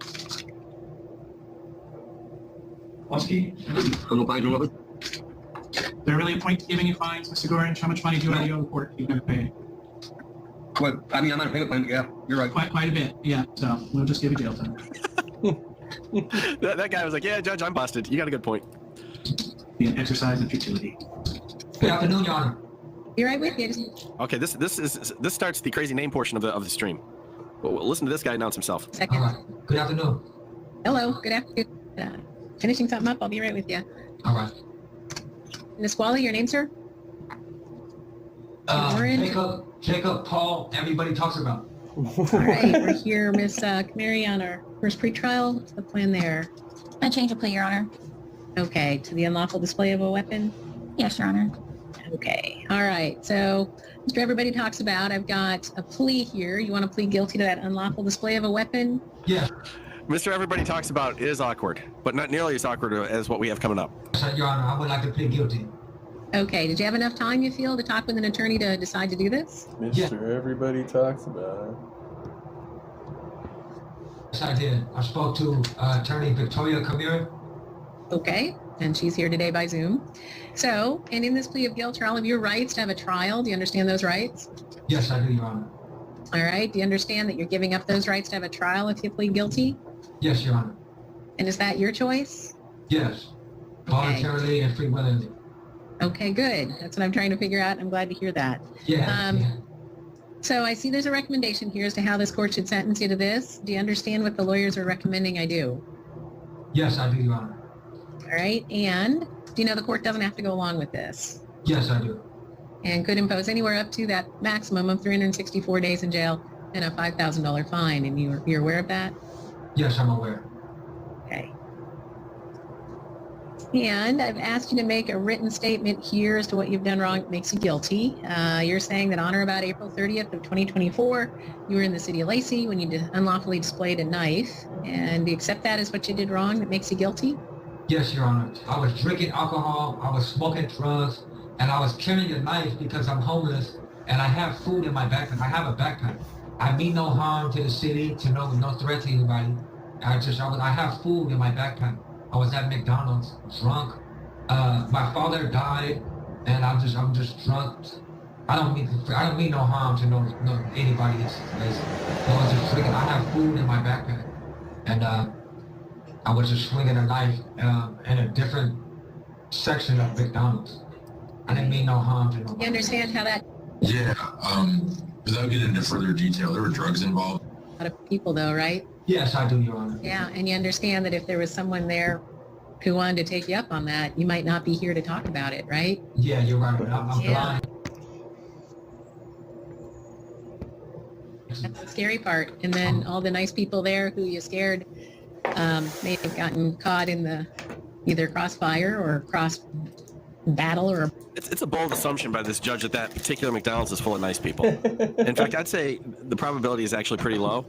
Speaker 22: There really a point to giving you fines, Mr. Gorange? How much money do you owe the court you're going to pay?
Speaker 19: Well, I mean, I'm on a payment plan. Yeah, you're right.
Speaker 22: Quite a bit, yeah. So we'll just give you jail time.
Speaker 14: that guy was like, yeah, Judge, I'm busted. You got a good point.
Speaker 22: Be an exercise in futility.
Speaker 19: Good afternoon, Your Honor.
Speaker 23: Be right with you. Just
Speaker 14: Okay, this starts the crazy name portion of the stream. Well, listen to this guy announce himself.
Speaker 23: a second.
Speaker 2: Good afternoon.
Speaker 23: Hello. Good afternoon. Finishing something up. I'll be right with you.
Speaker 2: All right.
Speaker 23: Miss Wally, your name, sir? Warren?
Speaker 2: Jacob, Paul, everybody talks about.
Speaker 23: All right. We're here, Miss Kamari, on our first pretrial. What's the plan there? I change of plea, Your Honor. Okay. To the unlawful display of a weapon? Yes, Your Honor. Okay. All right. So, Mr. Everybody Talks About, I've got a plea here. You want to plead guilty to that unlawful display of a weapon?
Speaker 2: Yeah.
Speaker 14: Mr. Everybody Talks About is awkward, but not nearly as awkward as what we have coming up.
Speaker 2: Your Honor, I would like to plead guilty.
Speaker 23: Okay. Did you have enough time, you feel, to talk with an attorney to decide to do this?
Speaker 1: Mr. Everybody Talks About it.
Speaker 2: Yes, I did. I spoke to attorney Victoria Kamira.
Speaker 23: Okay. And she's here today by Zoom. So, and in this plea of guilt are all of your rights to have a trial. Do you understand those rights?
Speaker 2: Yes, I do, Your Honor.
Speaker 23: All right. Do you understand that you're giving up those rights to have a trial if you plead guilty?
Speaker 2: Yes, Your Honor.
Speaker 23: And is that your choice?
Speaker 2: Yes. Voluntarily and free willingly.
Speaker 23: Okay, good. That's what I'm trying to figure out. I'm glad to hear that.
Speaker 2: Yeah.
Speaker 23: So I see there's a recommendation here as to how this court should sentence you to this. Do you understand what the lawyers are recommending I do?
Speaker 2: Yes, I do, Your Honor.
Speaker 23: All right. And do you know the court doesn't have to go along with this?
Speaker 2: Yes, I do.
Speaker 23: And could impose anywhere up to that maximum of 364 days in jail and a $5,000 fine. And you're aware of that?
Speaker 2: Yes, I'm aware.
Speaker 23: Okay. And I've asked you to make a written statement here as to what you've done wrong that makes you guilty. You're saying that on or about April 30th of 2024, you were in the city of Lacey when you unlawfully displayed a knife. And do you accept that as what you did wrong that makes you guilty?
Speaker 2: Yes, Your Honor. I was drinking alcohol, I was smoking drugs, and I was carrying a knife because I'm homeless and I have food in my backpack. I have a backpack. I mean no harm to the city, to no threat to anybody. I have food in my backpack. I was at McDonald's, drunk. My father died, and I'm just drunk. I don't mean no harm to anybody. I was just drinking. I have food in my backpack, and I was just swinging a knife in a different section of McDonald's. I didn't mean no harm to nobody.
Speaker 23: You understand how that?
Speaker 5: Yeah. Without getting into further detail, there were drugs involved.
Speaker 23: A lot of people, though, right?
Speaker 2: Yes, I do, Your Honor.
Speaker 23: Yeah, and you understand that if there was someone there who wanted to take you up on that, you might not be here to talk about it, right?
Speaker 2: Yeah, you're right. I'm blind.
Speaker 23: That's the scary part. And then all the nice people there who you scared may have gotten caught in the either crossfire or cross battle or...
Speaker 14: It's a bold assumption by this judge that particular McDonald's is full of nice people. In fact, I'd say the probability is actually pretty low,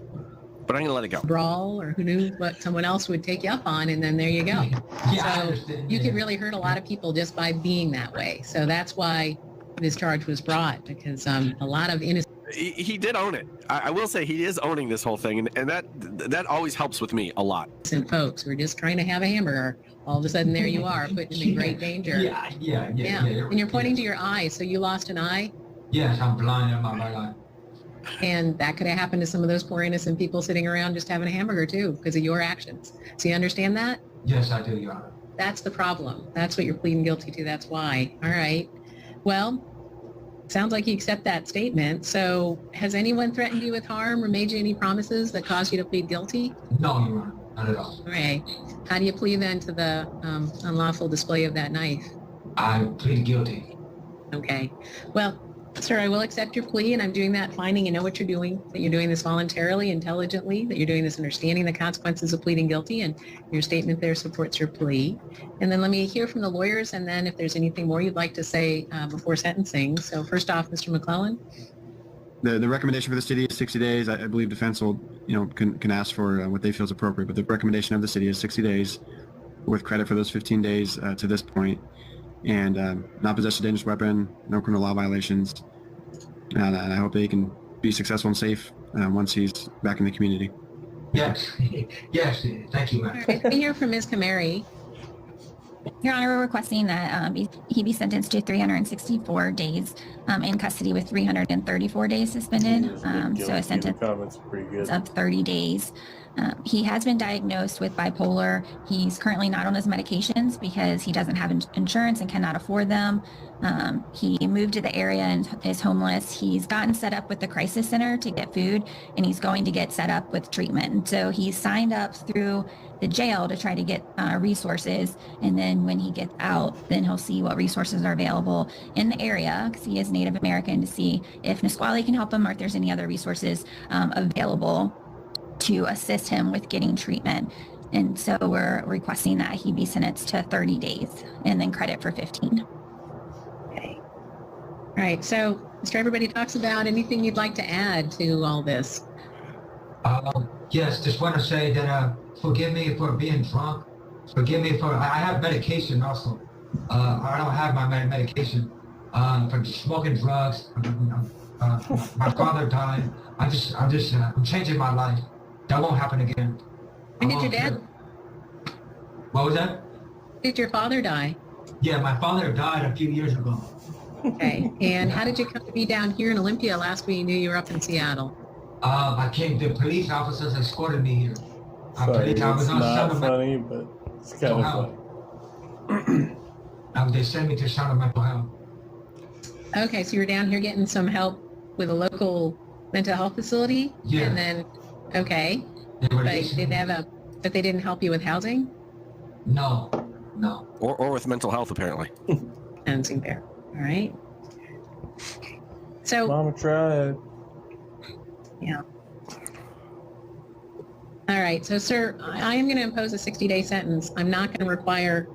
Speaker 14: but I'm going to let it go.
Speaker 23: Brawl, or who knew what someone else would take you up on, and then there you go. So you could really hurt a lot of people just by being that way. So that's why this charge was brought, because a lot of innocent...
Speaker 14: He did own it. I will say he is owning this whole thing, and that always helps with me a lot.
Speaker 23: Folks who are just trying to have a hamburger, all of a sudden there you are, put in great danger.
Speaker 2: Yeah.
Speaker 23: And you're pointing to your eye, so you lost an eye?
Speaker 2: Yes, I'm blind in my right eye.
Speaker 23: And that could have happened to some of those poor innocent people sitting around just having a hamburger too, because of your actions. So you understand that?
Speaker 2: Yes, I do, Your Honor.
Speaker 23: That's the problem. That's what you're pleading guilty to. That's why. All right. Well, sounds like you accept that statement. So has anyone threatened you with harm or made you any promises that caused you to plead guilty?
Speaker 2: No, Your Honor. Not at all.
Speaker 23: All right. How do you plead then to the unlawful display of that knife?
Speaker 2: I plead guilty.
Speaker 23: Okay. Well, sir, I will accept your plea, and I'm doing that finding you know what you're doing, that you're doing this voluntarily, intelligently, that you're doing this understanding the consequences of pleading guilty, and your statement there supports your plea. And then let me hear from the lawyers, and then if there's anything more you'd like to say before sentencing. So first off, Mr. McClellan.
Speaker 7: The recommendation for the city is 60 days. I believe defense will, can ask for what they feel is appropriate, but the recommendation of the city is 60 days with credit for those 15 days to this point. And not possess a dangerous weapon, no criminal law violations. And I hope they can be successful and safe once he's back in the community.
Speaker 2: Yes, yes, thank you, ma'am.
Speaker 23: All right, let me hear from Ms. Kamari.
Speaker 3: Your Honor, we're requesting that he be sentenced to 364 days in custody with 334 days suspended. So a sentence of 30 days. He has been diagnosed with bipolar. He's currently not on his medications because he doesn't have insurance and cannot afford them. He moved to the area and is homeless. He's gotten set up with the crisis center to get food, and he's going to get set up with treatment. And so he's signed up through the jail to try to get resources. And then when he gets out, then he'll see what resources are available in the area, because he is Native American, to see if Nisqually can help him or if there's any other resources available to assist him with getting treatment. And so we're requesting that he be sentenced to 30 days and then credit for 15.
Speaker 23: Okay. All right. So, Mr. Everybody Talks About, anything you'd like to add to all this?
Speaker 2: Yes, just want to say that forgive me for being drunk. Forgive me for, I have medication also. I don't have my medication for smoking drugs. My father died. I'm changing my life. That won't happen again.
Speaker 23: When did your dad?
Speaker 2: What was that?
Speaker 23: Did your father die?
Speaker 2: Yeah, my father died a few years ago.
Speaker 23: Okay. And how did you come to be down here in Olympia last we knew you were up in Seattle?
Speaker 2: The police officers escorted me here.
Speaker 1: Sorry,
Speaker 2: I was
Speaker 1: it's
Speaker 2: on
Speaker 1: not
Speaker 2: Southern
Speaker 1: funny, but it's kind of funny.
Speaker 2: They sent me to Southern Mental Health.
Speaker 23: Okay, so you're down here getting some help with a local mental health facility?
Speaker 2: Yeah.
Speaker 23: And then, okay. But they didn't help you with housing?
Speaker 2: No.
Speaker 14: Or with mental health, apparently.
Speaker 23: Doesn't seem fair. All right. So.
Speaker 1: Mama tried.
Speaker 23: Yeah. All right. So, sir, I am going to impose a 60-day sentence. I'm not going to require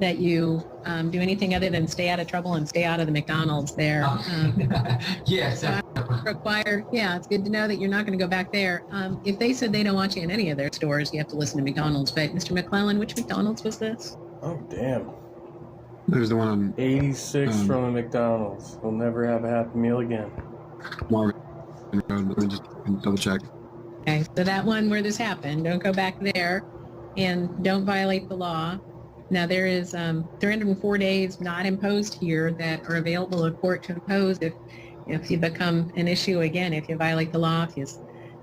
Speaker 23: that you do anything other than stay out of trouble and stay out of the McDonald's there.
Speaker 2: Yes.
Speaker 23: Require, yeah, it's good to know that you're not going to go back there. If they said they don't want you in any of their stores, you have to listen to McDonald's. But Mr. McClellan, which McDonald's was this?
Speaker 1: Oh, damn.
Speaker 7: There's the one on
Speaker 1: 86 from a McDonald's. We'll never have a Happy Meal again.
Speaker 7: Morgan Road. Let me just double check.
Speaker 23: Okay, so that one where this happened, don't go back there and don't violate the law. Now there is 304 days not imposed here that are available to court to impose if you become an issue again, if you violate the law, if you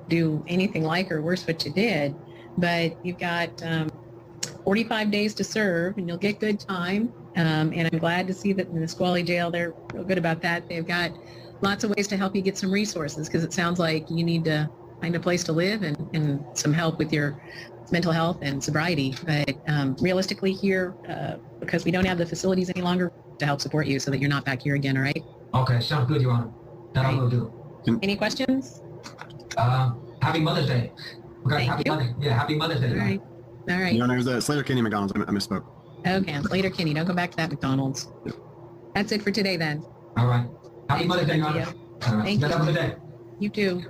Speaker 23: do anything like or worse what you did. But you've got 45 days to serve and you'll get good time. And I'm glad to see that in the Nisqually jail, they're real good about that. They've got lots of ways to help you get some resources, because it sounds like you need to find a place to live and some help with your mental health and sobriety. But realistically here, because we don't have the facilities any longer to help support you so that you're not back here again, all right?
Speaker 2: Okay, sounds good, Your Honor. That I will do.
Speaker 23: Any questions?
Speaker 2: Happy Mother's Day. Happy Mother's Day.
Speaker 23: All right. All right.
Speaker 7: Your Honor, it was Slater Kinney McDonald's. I misspoke.
Speaker 23: Okay, later, Kenny. Don't go back to that McDonald's. That's it for today, then.
Speaker 2: All right. Happy Mother's Day, Your Honor. All right.
Speaker 23: Thank you.
Speaker 2: Have a good day.
Speaker 23: You too.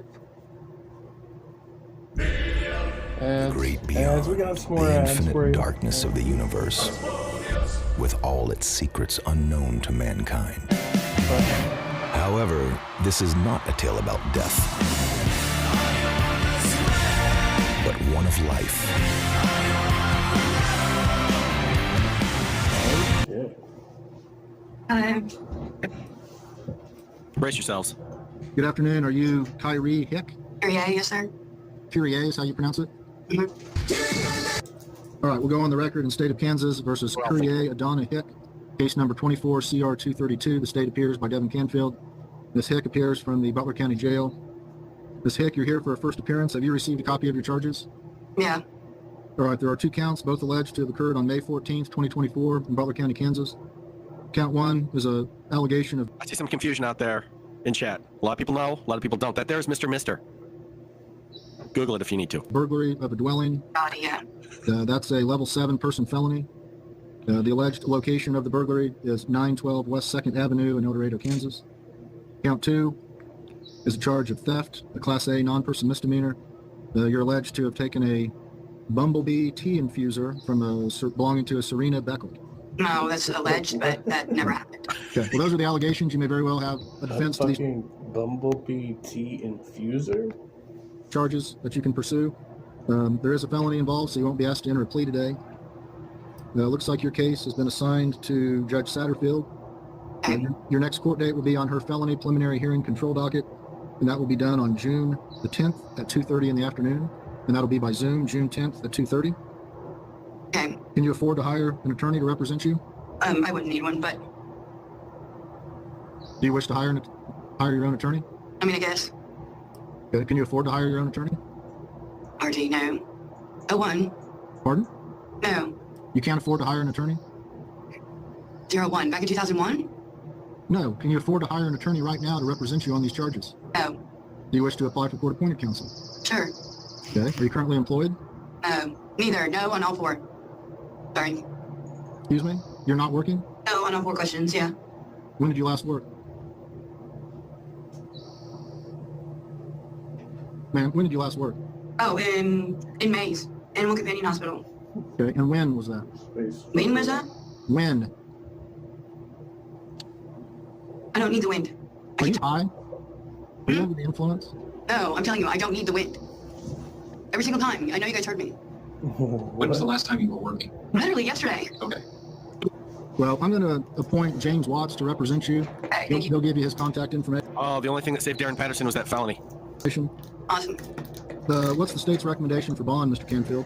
Speaker 1: And
Speaker 6: great beyond the infinite darkness of the universe, with all its secrets unknown to mankind. However, this is not a tale about death, but one of life.
Speaker 14: Brace yourselves.
Speaker 18: Good afternoon. Are you Kyrie Hick?
Speaker 8: Yeah, yes, sir.
Speaker 18: Curie is how you pronounce it? All right, we'll go on the record in state of Kansas versus Curie Adonna Hick. Case number 24 CR 232. The state appears by Devin Canfield. Ms. Hick appears from the Butler County Jail. Ms. Hick, you're here for a first appearance. Have you received a copy of your charges?
Speaker 8: Yeah.
Speaker 18: All right, there are 2 counts, both alleged to have occurred on May 14th, 2024 in Butler County, Kansas. Count 1 is a allegation of...
Speaker 14: I see some confusion out there in chat. A lot of people know, a lot of people don't. That there's Mr. Mister. Google it if you need to.
Speaker 18: Burglary of a dwelling.
Speaker 8: Yeah.
Speaker 18: That's a level 7 person felony. The alleged location of the burglary is 912 West 2nd Avenue in El Dorado, Kansas. Count 2 is a charge of theft, a Class A non-person misdemeanor. You're alleged to have taken a Bumblebee tea infuser from belonging to a Serena Beckel.
Speaker 8: No, that's alleged, but that never happened.
Speaker 18: Okay, well, those are the allegations. You may very well have a defense to these
Speaker 1: Bumblebee tea infuser
Speaker 18: charges that you can pursue. There is a felony involved, so you won't be asked to enter a plea today. Looks like your case has been assigned to Judge Satterfield. Your next court date will be on her felony preliminary hearing control docket, and that will be done on June the 10th at 2:30 in the afternoon, and that'll be by Zoom, June 10th at 2:30.
Speaker 8: Okay.
Speaker 18: Can you afford to hire an attorney to represent you?
Speaker 8: I wouldn't need one, but
Speaker 18: Do you wish to hire your own attorney?
Speaker 8: I mean, I guess.
Speaker 18: Okay. Can you afford to hire your own attorney?
Speaker 8: RD, no. A 1.
Speaker 18: Pardon?
Speaker 8: No.
Speaker 18: You can't afford to hire an attorney?
Speaker 8: 01. Back in 2001?
Speaker 18: No. Can you afford to hire an attorney right now to represent you on these charges?
Speaker 8: No.
Speaker 18: Do you wish to apply for court-appointed counsel?
Speaker 8: Sure.
Speaker 18: Okay. Are you currently employed?
Speaker 8: Neither. No on all 4. Sorry.
Speaker 18: Excuse me? You're not working?
Speaker 8: No on all 4 questions, yeah.
Speaker 18: When did you last work? Ma'am, when did you last work?
Speaker 8: Oh, in Mays. Animal Companion Hospital.
Speaker 18: Okay. And when was that?
Speaker 8: When was that?
Speaker 18: When?
Speaker 8: I don't need the wind.
Speaker 18: Are you high? Are you under the influence?
Speaker 8: No, I'm telling you, I don't need the wind. Every single time. I know you guys heard me.
Speaker 5: When was the last time you were working?
Speaker 8: Literally yesterday.
Speaker 5: Okay.
Speaker 18: Well, I'm going to appoint James Watts to represent you. He'll give you his contact information.
Speaker 14: Oh, the only thing that saved Darren Patterson was that felony.
Speaker 8: Awesome.
Speaker 18: What's the state's recommendation for bond, Mr. Canfield?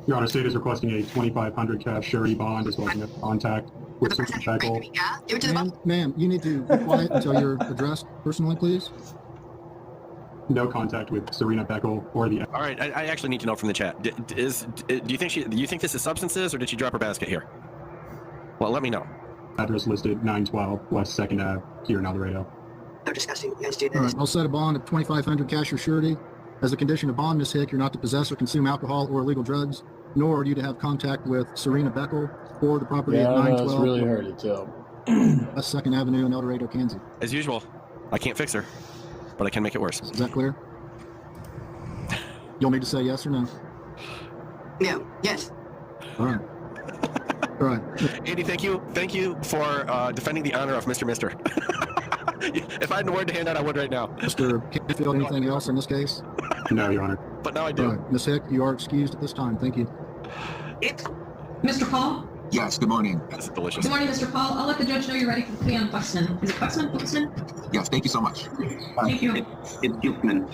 Speaker 4: Your Honor, state is requesting a $2,500 cash surety bond as well as contact with Susan Beckle.
Speaker 8: Yeah, give it to the
Speaker 18: Ma'am, you need to be quiet until you're addressed personally, please.
Speaker 4: No contact with Serena Beckle or the.
Speaker 14: All right, I actually need to know from the chat. Do you think this is substances, or did she drop her basket here? Well, let me know.
Speaker 4: Address listed 912 West 2nd Ave here in El Dorado.
Speaker 8: They're disgusting. You guys do
Speaker 18: All
Speaker 8: this.
Speaker 18: right, I'll set a bond of $2,500 cash or surety. As a condition of bond, Ms. Hick, you're not to possess or consume alcohol or illegal drugs, nor are you to have contact with Serena Beckle or the property at 912.
Speaker 1: It's really hard to tell.
Speaker 18: West 2nd Avenue in El Dorado, Kansas.
Speaker 14: As usual, I can't fix her, but I can make it worse.
Speaker 18: Is that clear? You'll need to say yes or no.
Speaker 8: No. Yes.
Speaker 18: All right. All right.
Speaker 14: Andy, thank you for defending the honor of Mr. If I had a word to hand out, I would right now.
Speaker 18: Mr. Canfield, anything else in this case?
Speaker 4: No, Your Honor.
Speaker 14: But now I do.
Speaker 18: All right. Ms. Hick, you are excused at this time. Thank you.
Speaker 11: Mr. Paul?
Speaker 5: Yes, good morning.
Speaker 14: This is delicious.
Speaker 11: Good morning, Mr. Paul. I'll let the judge know you're ready for plea on Buxton. Is it Buxton? Buxton?
Speaker 5: Yes, thank you so much.
Speaker 11: Thank you.
Speaker 5: It's Buchman.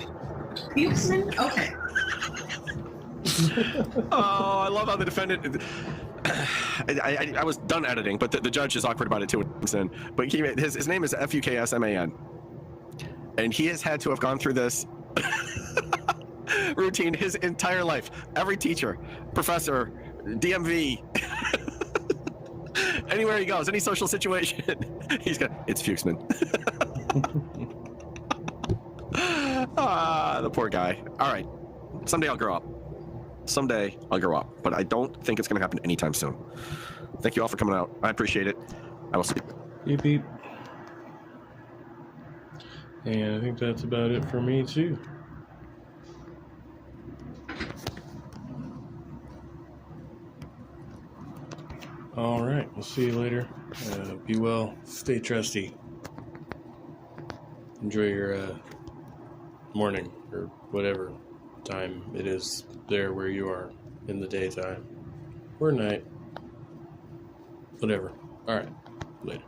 Speaker 11: Buxton? Okay.
Speaker 14: Oh, I love how the defendant. I was done editing, but the judge is awkward about it too. But his name is Fuksman, and he has had to have gone through this routine his entire life. Every teacher, professor, DMV, anywhere he goes, any social situation, he's got it's Fuksman. The poor guy. All right, someday I'll grow up. Someday I'll grow up, but I don't think it's going to happen anytime soon. Thank you all for coming out. I appreciate it. I will see you.
Speaker 1: Beep, beep. And I think that's about it for me, too. All right. We'll see you later. Be well. Stay trusty. Enjoy your morning or whatever time it is there where you are in the daytime or night. Whatever. All right. Later.